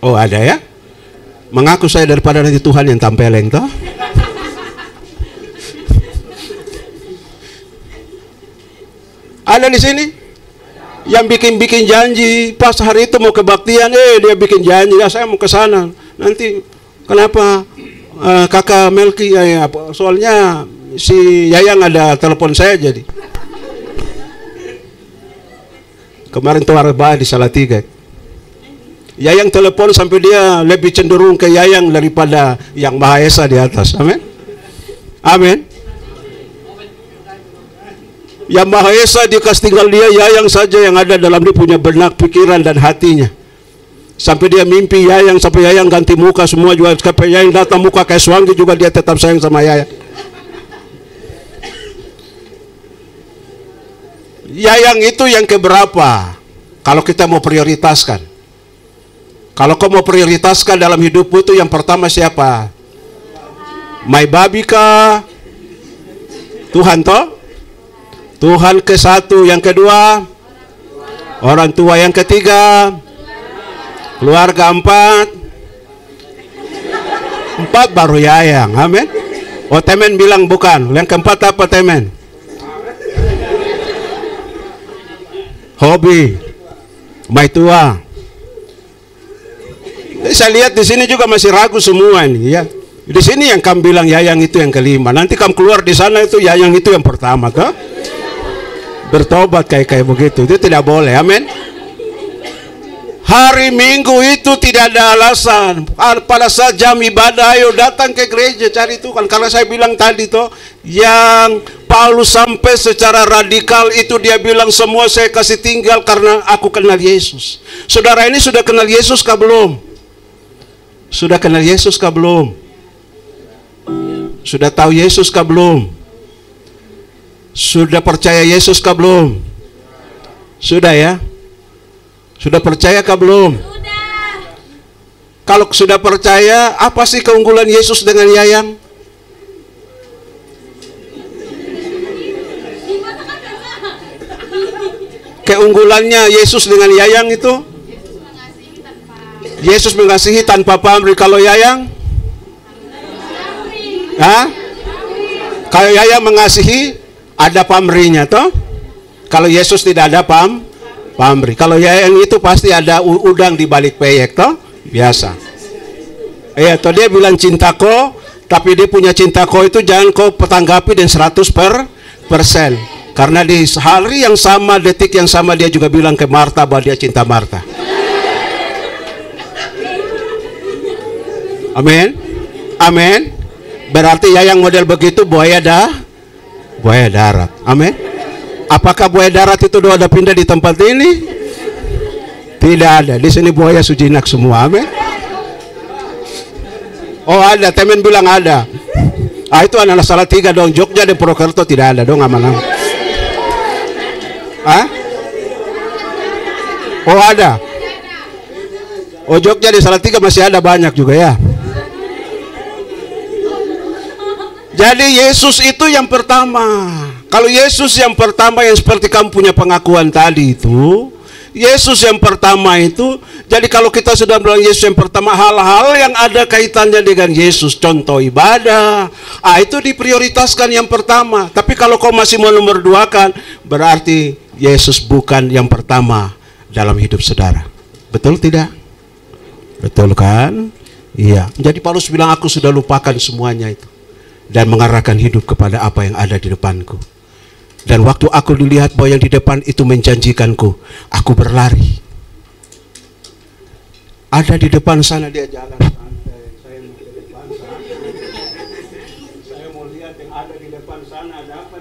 Oh ada ya? Mengaku saya daripada nanti Tuhan yang tampeleng toh. Ada di sini yang bikin janji pas hari itu mau kebaktian, dia bikin janji, ya saya mau ke sana. Nanti kenapa kakak Melki soalnya si Yayang ada telepon saya jadi. Kemarin tuh Arba'ah di Salatiga. Yayang telepon sampai dia lebih cenderung ke Yayang daripada yang Maha Esa di atas. Amin. Amin. Yang Maha Esa dikasih tinggal dia, Yayang saja yang ada dalam dia punya benak, pikiran dan hatinya. Sampai dia mimpi Yayang, sampai Yayang ganti muka semua juga. Sampai Yayang datang muka kayak Swangi juga dia tetap sayang sama Yayang. Yayang itu yang keberapa? Kalau kita mau prioritaskan. Kalau kau mau prioritaskan dalam hidupmu itu yang pertama siapa? My baby kah? Tuhan toh? Tuhan ke satu, yang kedua orang tua, yang ketiga keluarga, empat baru Yayang. Amin. Oh temen bilang bukan. Yang keempat apa temen? Hobi, my tua. Saya lihat di sini juga masih ragu semua ini ya. Di sini yang kamu bilang Yayang itu yang kelima. Nanti kamu keluar di sana itu Yayang itu yang pertama toh. Bertobat kayak begitu, itu tidak boleh. Amin. Hari Minggu itu tidak ada alasan. Pada saat jam ibadah, ayo datang ke gereja cari Tuhan. Karena saya bilang tadi toh, yang Paulus sampai secara radikal itu dia bilang semua saya kasih tinggal karena aku kenal Yesus. Saudara ini sudah kenal Yesus kah belum? Sudah kenal Yesus kah belum? Sudah tahu Yesus kah belum? Sudah percaya Yesus kah belum? Sudah ya? Sudah percaya kah belum? Sudah. Kalau sudah percaya, apa sih keunggulan Yesus dengan Yayang? Keunggulannya Yesus dengan Yayang itu? Yesus mengasihi tanpa pamrih. Kalau Yayang? Kalau Yayang mengasihi ada pamrihnya toh. Kalau Yesus tidak ada pamrih. Kalau Yayang itu pasti ada udang di balik peyek toh. Biasa. Iya toh, dia bilang cintaku, tapi dia punya cintaku itu jangan kau tanggapi dan 100%. Karena di hari yang sama, detik yang sama dia juga bilang ke Marta bahwa dia cinta Marta. Amin. Amin. Berarti Yayang model begitu buaya darat. Amin. Apakah buaya darat itu doa ada pindah di tempat ini? Tidak ada. Di sini buaya sujinak semua. Amin. Oh ada, temen bilang ada. Itu anak Salatiga dong. Jogja dan Purwokerto tidak ada dong, aman-aman. Oh ada. Ojoknya di Salatiga masih ada banyak juga ya. Jadi Yesus itu yang pertama. Kalau Yesus yang pertama yang seperti kamu punya pengakuan tadi itu, Yesus yang pertama itu, jadi kalau kita sudah bilang Yesus yang pertama, hal-hal yang ada kaitannya dengan Yesus, contoh ibadah, itu diprioritaskan yang pertama. Tapi kalau kau masih mau nomor duakan, berarti Yesus bukan yang pertama dalam hidup saudara. Betul tidak? Betul kan? Iya. Jadi Paulus bilang, aku sudah lupakan semuanya itu dan mengarahkan hidup kepada apa yang ada di depanku. Dan waktu aku dilihat bahwa yang di depan itu menjanjikanku, aku berlari. Ada di depan sana dia jalan santai, saya mau ke depan sana. Saya mau lihat yang ada di depan sana ada apa.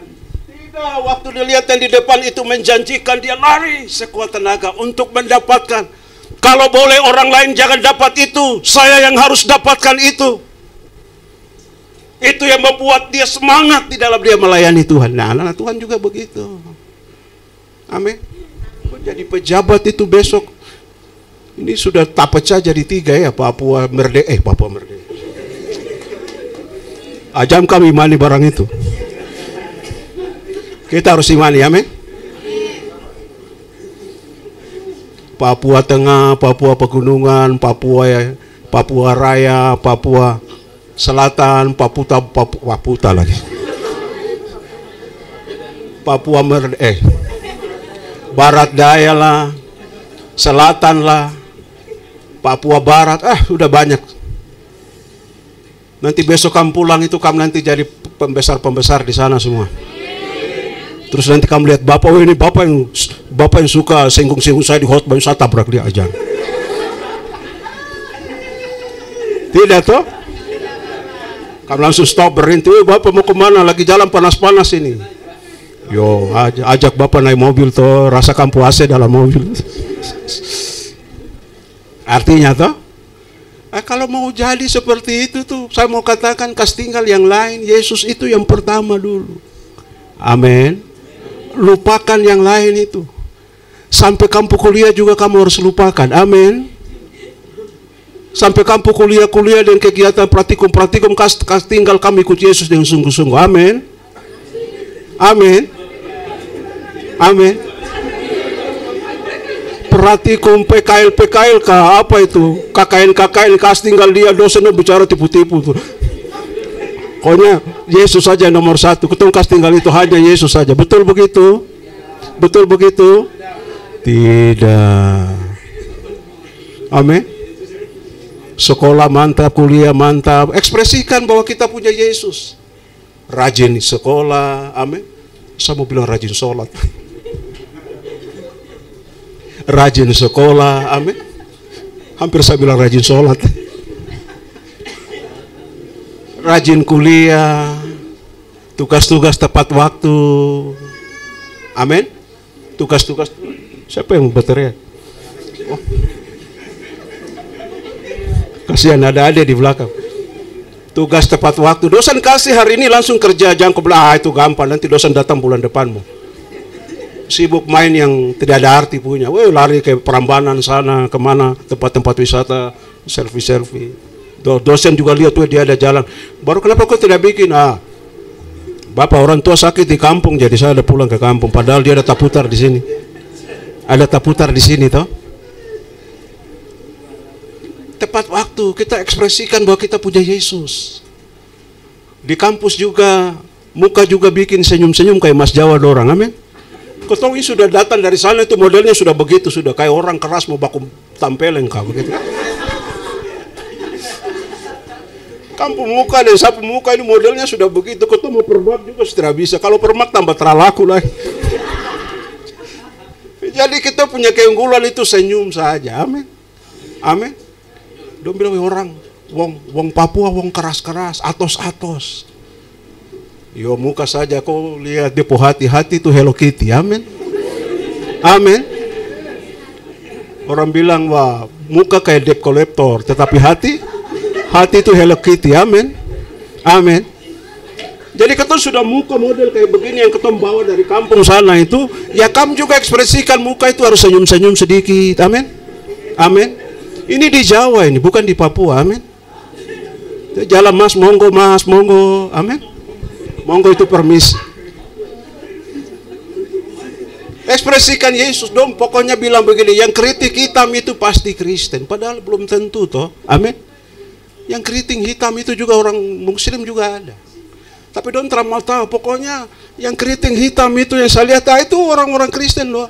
Tidak, waktu dilihat yang di depan itu menjanjikan, dia lari sekuat tenaga untuk mendapatkan. Kalau boleh orang lain jangan dapat itu, saya yang harus dapatkan itu. Itu yang membuat dia semangat di dalam dia melayani Tuhan. Nah, anak Tuhan juga begitu. Amin. Jadi pejabat itu besok, ini sudah tak pecah jadi 3 ya, Papua Merdeka. Papua Merdeka. Ajam kami imani barang itu. Kita harus imani, amin. Papua Tengah, Papua Pegunungan, Papua Raya, Papua Selatan, Paputa lagi. Papua Barat Daya lah, Selatan lah, Papua Barat, sudah banyak. Nanti besok kamu pulang itu kamu nanti jadi pembesar-pembesar di sana semua. Terus nanti kamu lihat bapak, ini bapak yang suka singgung-singgung saya di khotbah, saya tabrak dia aja. Tidak toh? Kamu langsung stop, berhenti. Bapak mau kemana? Lagi jalan panas-panas ini. Yo, ajak bapak naik mobil toh, rasakan puasa dalam mobil. Artinya toh, kalau mau jadi seperti itu tuh, saya mau katakan kasih tinggal yang lain. Yesus itu yang pertama dulu. Amin. Lupakan yang lain itu. Sampai kamu kuliah juga kamu harus lupakan. Amin. Sampai kamu kuliah dan kegiatan praktikum kasih tinggal kami ikut Yesus dengan sungguh-sungguh. Amin. Amin. Amin. Praktikum PKL kah apa itu? KKN kasih tinggal dia, dosennya bicara tipu-tipu tuh. Pokoknya Yesus saja nomor 1. Ketemu kasih tinggal itu hanya Yesus saja. Betul begitu? Betul begitu? Tidak. Amin. Sekolah mantap, kuliah mantap, ekspresikan bahwa kita punya Yesus. Rajin sekolah, amin. Saya mau bilang rajin sholat. Rajin sekolah, amin. Hampir saya bilang rajin sholat. Rajin kuliah, tugas-tugas tepat waktu, amin. Tugas-tugas, siapa yang berteriak? Oh. Kasihan ada adik di belakang. Tugas tepat waktu. Dosen kasih hari ini langsung kerja, jangan kebelah itu gampang, nanti dosen datang bulan depanmu. Sibuk main yang tidak ada arti punya. Lari ke Prambanan sana, kemana, tempat-tempat wisata, selfie. Dosen juga lihat dia ada jalan. Baru kenapa kau tidak bikin? Bapak orang tua sakit di kampung, jadi saya ada pulang ke kampung. Padahal dia ada taputar di sini. Ada taputar di sini toh. Tepat waktu kita ekspresikan bahwa kita punya Yesus. Di kampus juga, muka juga bikin senyum-senyum kayak Mas Jawa dorang, amin. Ketemu sudah datang dari sana itu modelnya sudah begitu, sudah kayak orang keras mau baku tampeleng kah begitu. Kampung muka dan sapu muka ini modelnya sudah begitu. Ketemu permak juga sudah bisa. Kalau permak tambah terlaku lagi. Jadi kita punya keunggulan itu senyum saja, amin. Amin. Dia bilang orang, wong Papua, wong keras-keras, atos-atos. Yo muka saja kau lihat depo hati itu Hello Kitty, amin. Amin. Orang bilang wah muka kayak debt collector, tetapi hati itu Hello Kitty, amin. Amin. Jadi ketemu sudah muka model kayak begini yang ketemu bawa dari kampung sana itu, ya kamu juga ekspresikan muka itu harus senyum-senyum sedikit, amin. Amin. Ini di Jawa ini, bukan di Papua, amin. Jalan mas, monggo, amin. Monggo itu permisi. Ekspresikan Yesus dong, pokoknya bilang begini, yang kritik hitam itu pasti Kristen, padahal belum tentu toh, amin. Yang keriting hitam itu juga orang Muslim juga ada. Tapi dong terlalu tahu, pokoknya yang keriting hitam itu yang saya lihat itu orang-orang Kristen loh.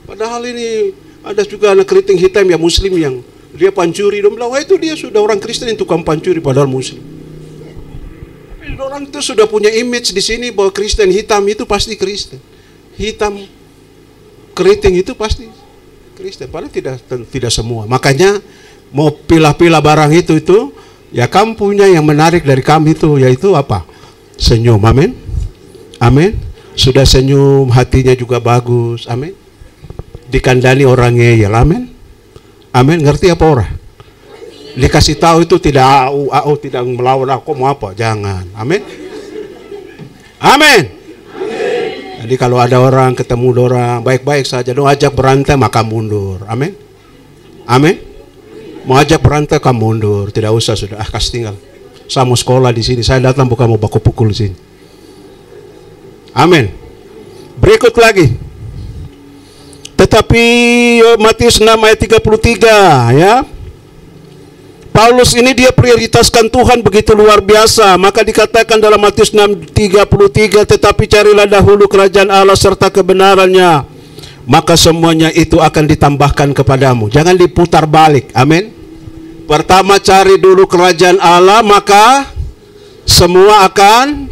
Padahal ini ada juga anak keriting hitam yang Muslim yang dia pancuri, dong bilang, wah itu dia sudah orang Kristen yang tukang pancuri padahal Muslim. Tapi orang itu sudah punya image di sini bahwa Kristen hitam itu pasti Kristen. Hitam keriting itu pasti Kristen, padahal tidak semua. Makanya mau pilah-pilah barang itu ya kamu punya yang menarik dari kami itu, yaitu apa? Senyum, amin. Amin. Sudah senyum, hatinya juga bagus, amin. Dikandani orang ngeyel, amin. Amin, ngerti apa orang? Dikasih tahu itu tidak tidak melawan aku mau apa, jangan, amin. Amin. Jadi kalau ada orang ketemu orang baik-baik saja, dong ajak berantai maka mundur, amin. Amin. Mau ajak berantai kamu mundur, tidak usah sudah, kasih tinggal. Saya mau sekolah di sini, saya datang bukan mau baku pukul di sini. Amin. Berikut lagi. Tetapi Matius 6 ayat 33 ya. Paulus ini dia prioritaskan Tuhan begitu luar biasa. Maka dikatakan dalam Matius 6:33, tetapi carilah dahulu kerajaan Allah serta kebenarannya, maka semuanya itu akan ditambahkan kepadamu. Jangan diputar balik, amin. Pertama cari dulu kerajaan Allah, maka semua akan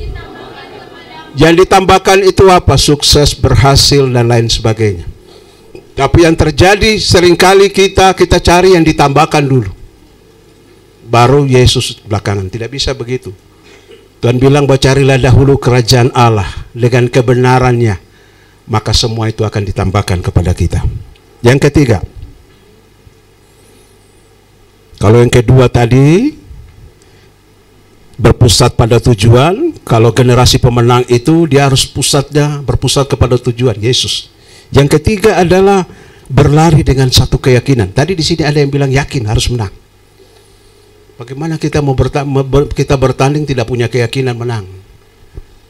yang ditambahkan itu apa? Sukses, berhasil, dan lain sebagainya. Tapi yang terjadi seringkali kita cari yang ditambahkan dulu, baru Yesus belakangan. Tidak bisa begitu. Tuhan bilang bahwa carilah dahulu kerajaan Allah dengan kebenarannya, maka semua itu akan ditambahkan kepada kita. Yang ketiga, kalau yang kedua tadi berpusat pada tujuan, kalau generasi pemenang itu dia harus berpusat kepada tujuan Yesus. Yang ketiga adalah berlari dengan satu keyakinan. Tadi di sini ada yang bilang yakin harus menang. Bagaimana kita mau kita bertanding tidak punya keyakinan menang?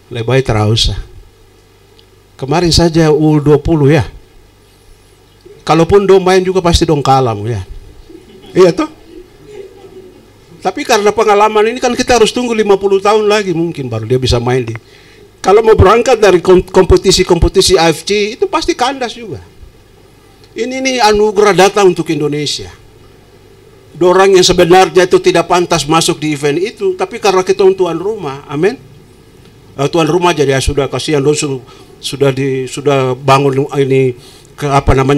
Lebih baik tak usah. Kemarin saja U20 ya. Kalaupun dong main juga pasti dong kalah ya. Iya toh? Tapi karena pengalaman ini kan kita harus tunggu 50 tahun lagi mungkin baru dia bisa main di. Kalau mau berangkat dari kompetisi AFC itu pasti kandas juga. Ini anugerah datang untuk Indonesia. Orang yang sebenarnya itu tidak pantas masuk di event itu, tapi karena kita tuan rumah, amin. Tuan rumah jadi ya sudah kasihan dong sudah bangun ini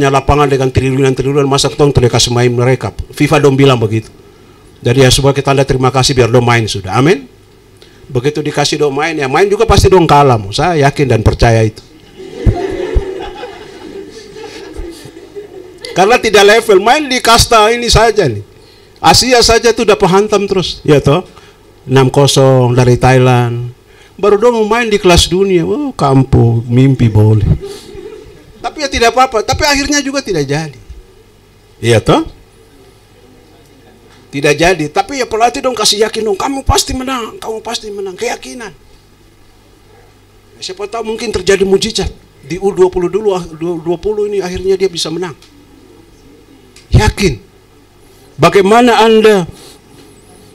lapangan dengan triliunan masa kita kasih main mereka. FIFA dong bilang begitu. Jadi ya sebagai tanda terima kasih biar dong main sudah, amin. Begitu dikasih dong main, ya main juga pasti dong kalah. Saya yakin dan percaya itu. Karena tidak level, main di kasta ini saja nih. Asia saja tuh dapat hantam terus, ya toh. 6-0 dari Thailand. Baru dong mau main di kelas dunia, kampung mimpi boleh. Tapi ya tidak apa-apa, tapi akhirnya juga tidak jadi. Iya toh? Tidak jadi, tapi ya pelatih dong kasih yakin dong, kamu pasti menang, keyakinan. Siapa tahu mungkin terjadi mujizat di U20 dulu, U20 ini akhirnya dia bisa menang. Yakin. Bagaimana Anda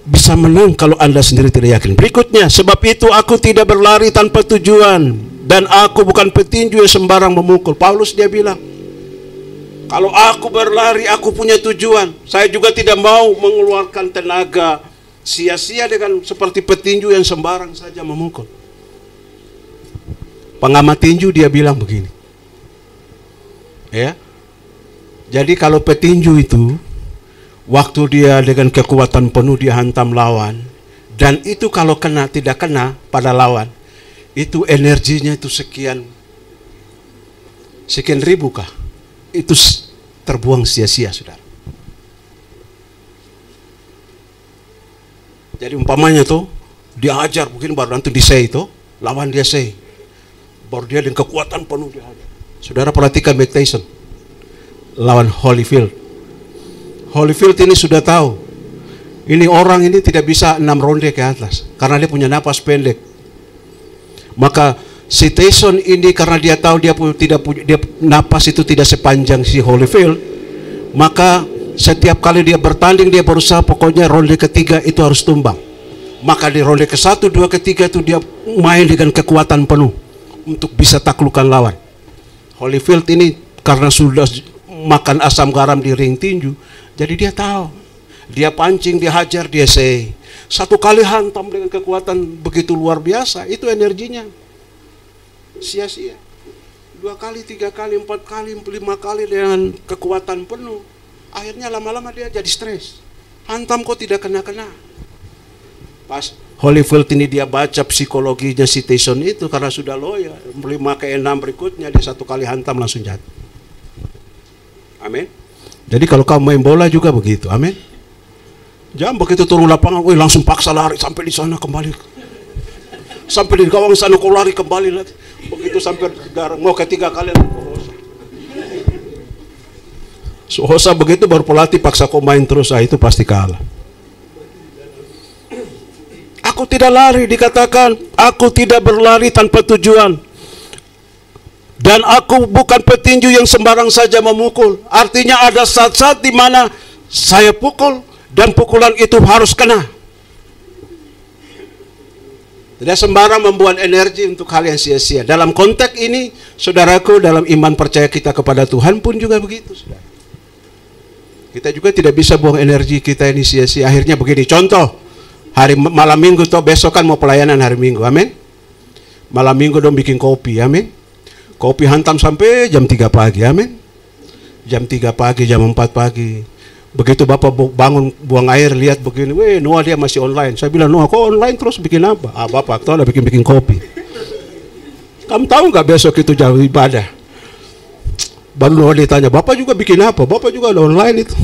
bisa menang kalau Anda sendiri tidak yakin? Berikutnya, sebab itu aku tidak berlari tanpa tujuan dan aku bukan petinju yang sembarang memukul. Paulus dia bilang, kalau aku berlari, aku punya tujuan. Saya juga tidak mau mengeluarkan tenaga sia-sia dengan seperti petinju yang sembarang saja memukul. Pengamat tinju dia bilang begini. Ya. Jadi kalau petinju itu, waktu dia dengan kekuatan penuh dia hantam lawan, dan itu kalau kena, tidak kena pada lawan, itu energinya itu sekian ribu kah? Itu terbuang sia-sia, saudara. Jadi umpamanya tuh dia ajar mungkin baru nanti di say itu lawan dia say, baru dia dengan kekuatan penuh dia ajar. Saudara perhatikan Mike Tyson lawan Holyfield, Holyfield ini sudah tahu. Ini orang ini tidak bisa 6 ronde ke atas karena dia punya napas pendek. Maka si Tyson ini karena dia tahu dia napas itu tidak sepanjang si Holyfield, maka setiap kali dia bertanding dia berusaha pokoknya ronde ketiga itu harus tumbang. Maka di ronde ke-1, 2, ke-3 itu dia main dengan kekuatan penuh untuk bisa taklukkan lawan. Holyfield ini karena sudah makan asam garam di ring tinju, jadi dia tahu. Dia pancing, dia hajar, dia say. 1 kali hantam dengan kekuatan begitu luar biasa, itu energinya sia-sia. 2 kali, 3 kali, 4 kali, 5 kali dengan kekuatan penuh. Akhirnya lama-lama dia jadi stres. Hantam kok tidak kena-kena. Pas Holyfield ini dia baca psikologinya si Tyson itu karena sudah loyal. 5 ke 6 berikutnya dia 1 kali hantam langsung jatuh. Amin. Jadi kalau kamu main bola juga begitu. Amin. Jangan begitu turun lapangan, langsung paksa lari sampai di sana kembali. Sampai di gawang sana kau lari kembali lagi. Begitu sampai mau ketiga kali Sohosa begitu baru pelatih paksa kau main terus, itu pasti kalah. Aku tidak lari, dikatakan aku tidak berlari tanpa tujuan. Dan aku bukan petinju yang sembarang saja memukul. Artinya ada saat-saat di mana saya pukul dan pukulan itu harus kena. Tidak sembarang membuat energi untuk hal yang sia-sia. Dalam konteks ini, saudaraku, dalam iman percaya kita kepada Tuhan pun juga begitu, saudara. Kita juga tidak bisa buang energi kita ini sia-sia. Akhirnya begini, contoh, malam minggu toh besok kan mau pelayanan hari minggu, amin. Malam minggu dong bikin kopi, amin. Kopi hantam sampai jam 3 pagi, amin. Jam 3 pagi, jam 4 pagi. Begitu Bapak bangun buang air, lihat begini, weh Noah dia masih online. Saya bilang, Noah kok online terus bikin apa? Bapak tahu udah bikin kopi. Kamu tahu nggak besok itu jam ibadah? Baru Noah ditanya, Bapak juga bikin apa? Bapak juga ada online itu.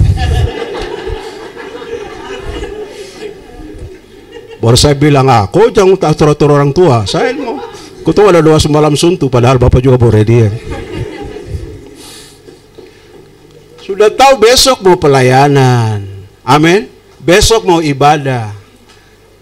Baru saya bilang, kok jangan atur-atur orang tua. Saya mau, kau tahu ada doa semalam suntuk, padahal Bapak juga boleh dia. Sudah tahu besok mau pelayanan, amin. Besok mau ibadah,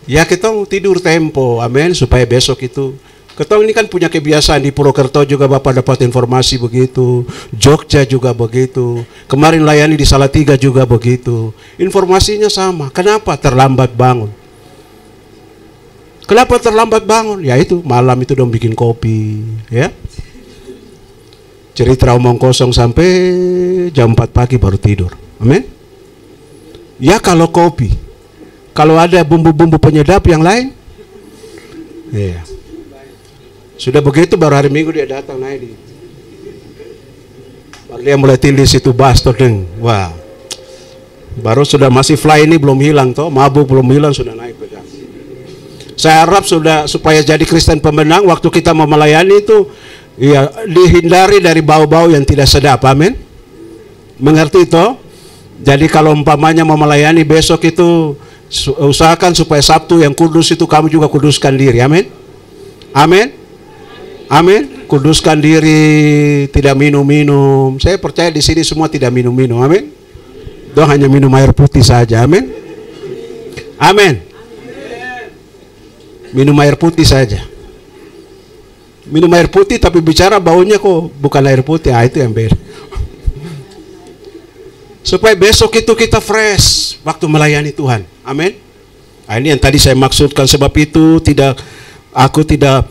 ya kita mau tidur tempo, amin. Supaya besok itu, kita ini kan punya kebiasaan di Purwokerto juga Bapak dapat informasi begitu, Jogja juga begitu, kemarin layani di Salatiga juga begitu. Informasinya sama. Kenapa terlambat bangun? Kenapa terlambat bangun? Ya itu malam itu dong bikin kopi, ya. Cerita omong kosong sampai jam 4 pagi baru tidur. Amin. Ya kalau kopi. Kalau ada bumbu-bumbu penyedap yang lain. Ya. Sudah begitu baru hari Minggu dia datang naik di. Baru dia mulai tindih situ Basto deng. Wah. Baru sudah masih fly ini belum hilang toh, mabuk belum hilang sudah naik pegang. Saya harap sudah supaya jadi Kristen pemenang waktu kita mau melayani itu ya, dihindari dari bau-bau yang tidak sedap, amin. Mengerti itu? Jadi kalau umpamanya mau melayani besok itu usahakan supaya Sabtu yang kudus itu kamu juga kuduskan diri, amin. Amin. Amin. Kuduskan diri, tidak minum-minum. Saya percaya di sini semua tidak minum-minum, amin. Doa hanya minum air putih saja, amin. Amin. Minum air putih saja. Minum air putih tapi bicara baunya kok bukan air putih, itu yang beda. Supaya besok itu kita fresh waktu melayani Tuhan. Amin. Ini yang tadi saya maksudkan, sebab itu aku tidak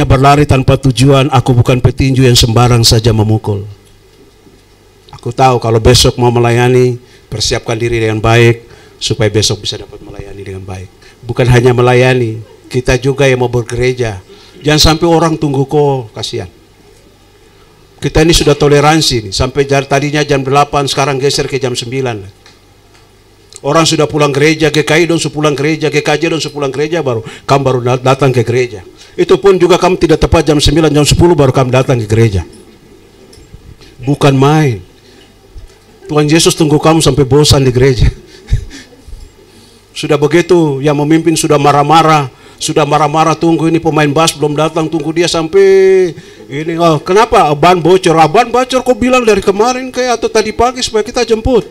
berlari tanpa tujuan. Aku bukan petinju yang sembarang saja memukul. Aku tahu kalau besok mau melayani, persiapkan diri dengan baik supaya besok bisa dapat melayani dengan baik. Bukan hanya melayani, kita juga yang mau bergereja. Jangan sampai orang tunggu kok, kasihan. Kita ini sudah toleransi nih, sampai tadinya jam 8, sekarang geser ke jam 9. Orang sudah pulang gereja, GKI dong pulang gereja, GKJ dong pulang gereja, kamu baru datang ke gereja. Itu pun juga kamu tidak tepat jam 9, jam 10 baru kamu datang ke gereja. Bukan main. Tuhan Yesus tunggu kamu sampai bosan di gereja. Sudah begitu, yang memimpin sudah marah-marah, tunggu ini pemain bass belum datang, tunggu dia sampai ini. Kenapa? Ban bocor kok bilang dari kemarin kayak atau tadi pagi supaya kita jemput.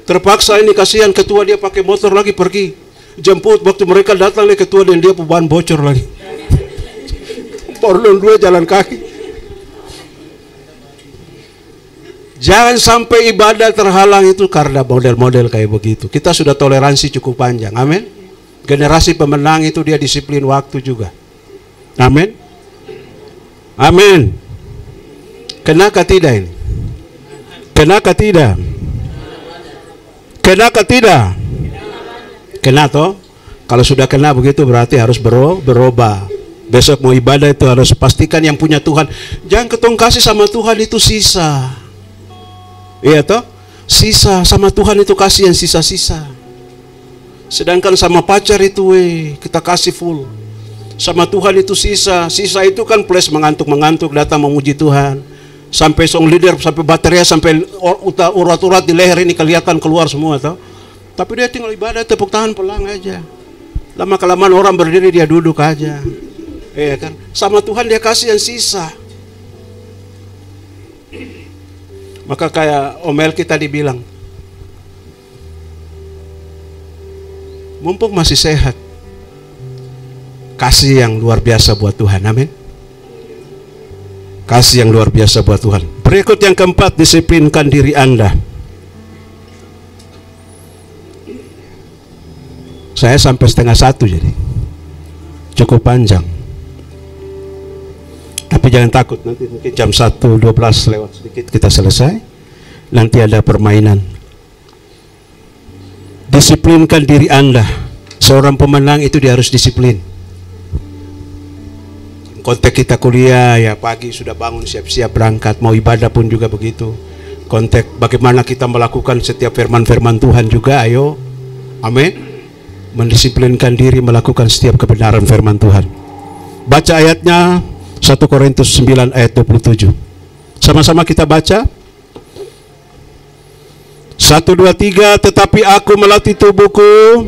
Terpaksa ini, kasihan ketua, dia pakai motor lagi pergi jemput. Waktu mereka datang nih ketua dan dia ban bocor lagi. Porlon dua jalan kaki. Jangan sampai ibadah terhalang itu karena model-model kayak begitu. Kita sudah toleransi cukup panjang. Amin. Generasi pemenang itu dia disiplin waktu juga. Amin. Amin. Kenakah tidak ini? Kenakah tidak? Kenakah tidak? Kena toh? Kalau sudah kena begitu berarti harus berubah. Besok mau ibadah itu harus pastikan yang punya Tuhan. Jangan ketong kasih sama Tuhan itu sisa. Iya toh? Sisa sama Tuhan itu kasih yang sisa-sisa. Sedangkan sama pacar itu kita kasih full. Sama Tuhan itu sisa. Sisa itu kan plus mengantuk-mengantuk datang memuji Tuhan. Sampai song leader, sampai baterai, sampai urat-urat di leher ini kelihatan keluar semua toh. Tapi dia tinggal ibadah, tepuk tangan pelang aja. Lama-kelamaan orang berdiri, dia duduk aja. Iya kan? Sama Tuhan dia kasih yang sisa. Maka kayak Omel kita dibilang, mumpung masih sehat, kasih yang luar biasa buat Tuhan. Amin. Kasih yang luar biasa buat Tuhan. Berikut yang keempat, disiplinkan diri Anda. Saya sampai 12:30 jadi cukup panjang. Tapi jangan takut, nanti mungkin jam 1:12 lewat sedikit kita selesai. Nanti ada permainan. Disiplinkan diri Anda. Seorang pemenang itu dia harus disiplin. Konteks kita kuliah ya, pagi sudah bangun siap-siap berangkat, mau ibadah pun juga begitu. Konteks bagaimana kita melakukan setiap firman-firman Tuhan juga, ayo. Amin. Mendisiplinkan diri melakukan setiap kebenaran firman Tuhan. Baca ayatnya 1 Korintus 9 ayat 27. Sama-sama kita baca. 1, 2, 3. Tetapi aku melatih tubuhku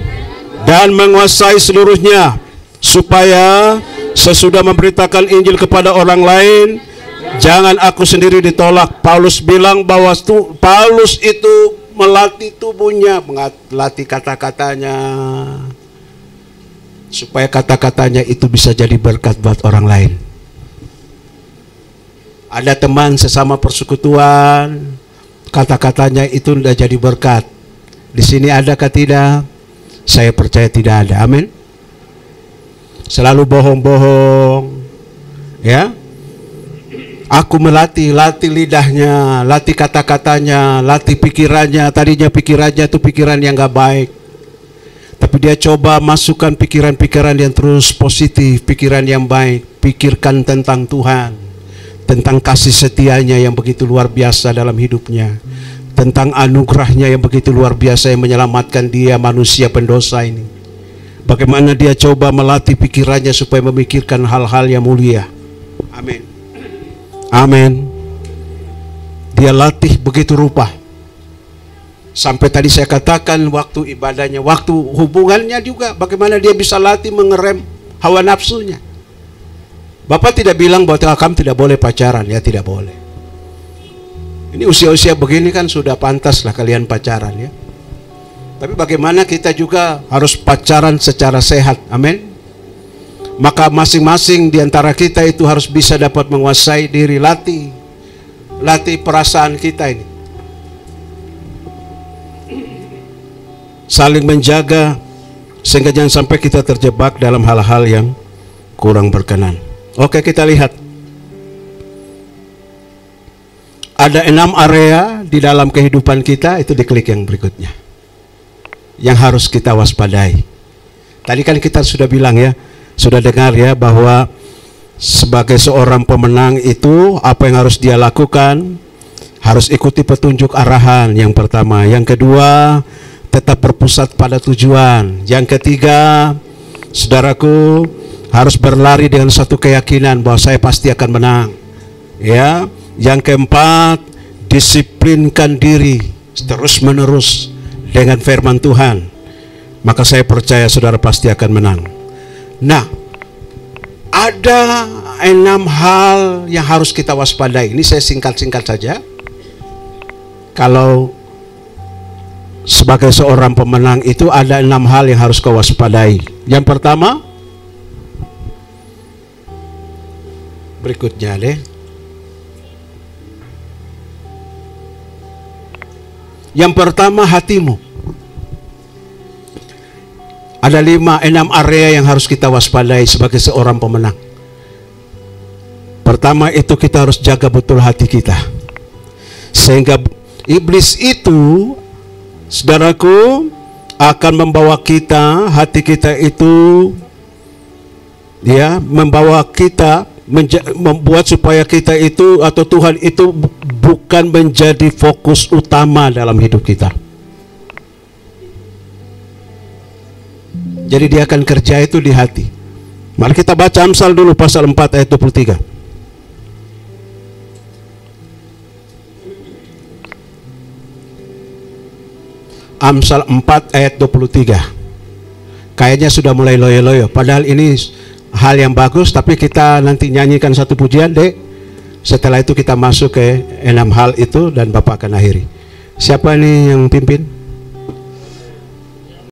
dan menguasai seluruhnya, supaya sesudah memberitakan Injil kepada orang lain, jangan aku sendiri ditolak. Paulus bilang bahwa Paulus itu melatih tubuhnya, melatih kata-katanya, supaya kata-katanya itu bisa jadi berkat buat orang lain. Ada teman sesama persekutuan, kata-katanya itu sudah jadi berkat. Di sini adakah tidak? Saya percaya tidak ada. Amin. Selalu bohong-bohong, ya. Aku latih lidahnya, latih kata-katanya, latih pikirannya. Tadinya pikirannya itu pikiran yang gak baik, tapi dia coba masukkan pikiran-pikiran yang terus positif, pikiran yang baik. Pikirkan tentang Tuhan, tentang kasih setianya yang begitu luar biasa dalam hidupnya, tentang anugerahnya yang begitu luar biasa yang menyelamatkan dia, manusia pendosa ini. Bagaimana dia coba melatih pikirannya supaya memikirkan hal-hal yang mulia. Amin. Amin. Dia latih begitu rupa. Sampai tadi saya katakan waktu ibadahnya, waktu hubungannya juga, bagaimana dia bisa latih mengerem hawa nafsunya. Bapak tidak bilang bahwa kamu tidak boleh pacaran, ya tidak boleh. Ini usia-usia begini kan sudah pantas lah kalian pacaran ya. Tapi bagaimana kita juga harus pacaran secara sehat. Amin. Maka masing-masing di antara kita itu harus bisa dapat menguasai diri. Latih perasaan kita ini, saling menjaga, sehingga jangan sampai kita terjebak dalam hal-hal yang kurang berkenan. Oke, kita lihat. Ada 6 area di dalam kehidupan kita, itu diklik yang berikutnya, yang harus kita waspadai. Tadi kan kita sudah bilang ya, sudah dengar ya, bahwa sebagai seorang pemenang itu apa yang harus dia lakukan? Harus ikuti petunjuk arahan yang pertama. Yang kedua, tetap berpusat pada tujuan. Yang ketiga, saudaraku, harus berlari dengan satu keyakinan bahwa saya pasti akan menang. Ya. Yang keempat, disiplinkan diri terus menerus dengan firman Tuhan. Maka saya percaya saudara pasti akan menang. Nah, ada 6 hal yang harus kita waspadai. Ini saya singkat-singkat saja. Kalau sebagai seorang pemenang itu ada 6 hal yang harus kau waspadai. Yang pertama, berikutnya deh. Yang pertama, hatimu. Ada 5-6 area yang harus kita waspadai sebagai seorang pemenang. Pertama itu kita harus jaga betul hati kita. Sehingga iblis itu, saudaraku, akan membawa kita, hati kita itu, ya, membawa kita, membuat supaya kita itu atau Tuhan itu bukan menjadi fokus utama dalam hidup kita. Jadi dia akan kerja itu di hati. Mari kita baca Amsal dulu pasal 4 ayat 23. Amsal 4 ayat 23. Kayaknya sudah mulai loyo-loyo. Padahal ini hal yang bagus, tapi kita nanti nyanyikan satu pujian, Dek. Setelah itu kita masuk ke 6 hal itu dan Bapak akan akhiri. Siapa nih yang pimpin?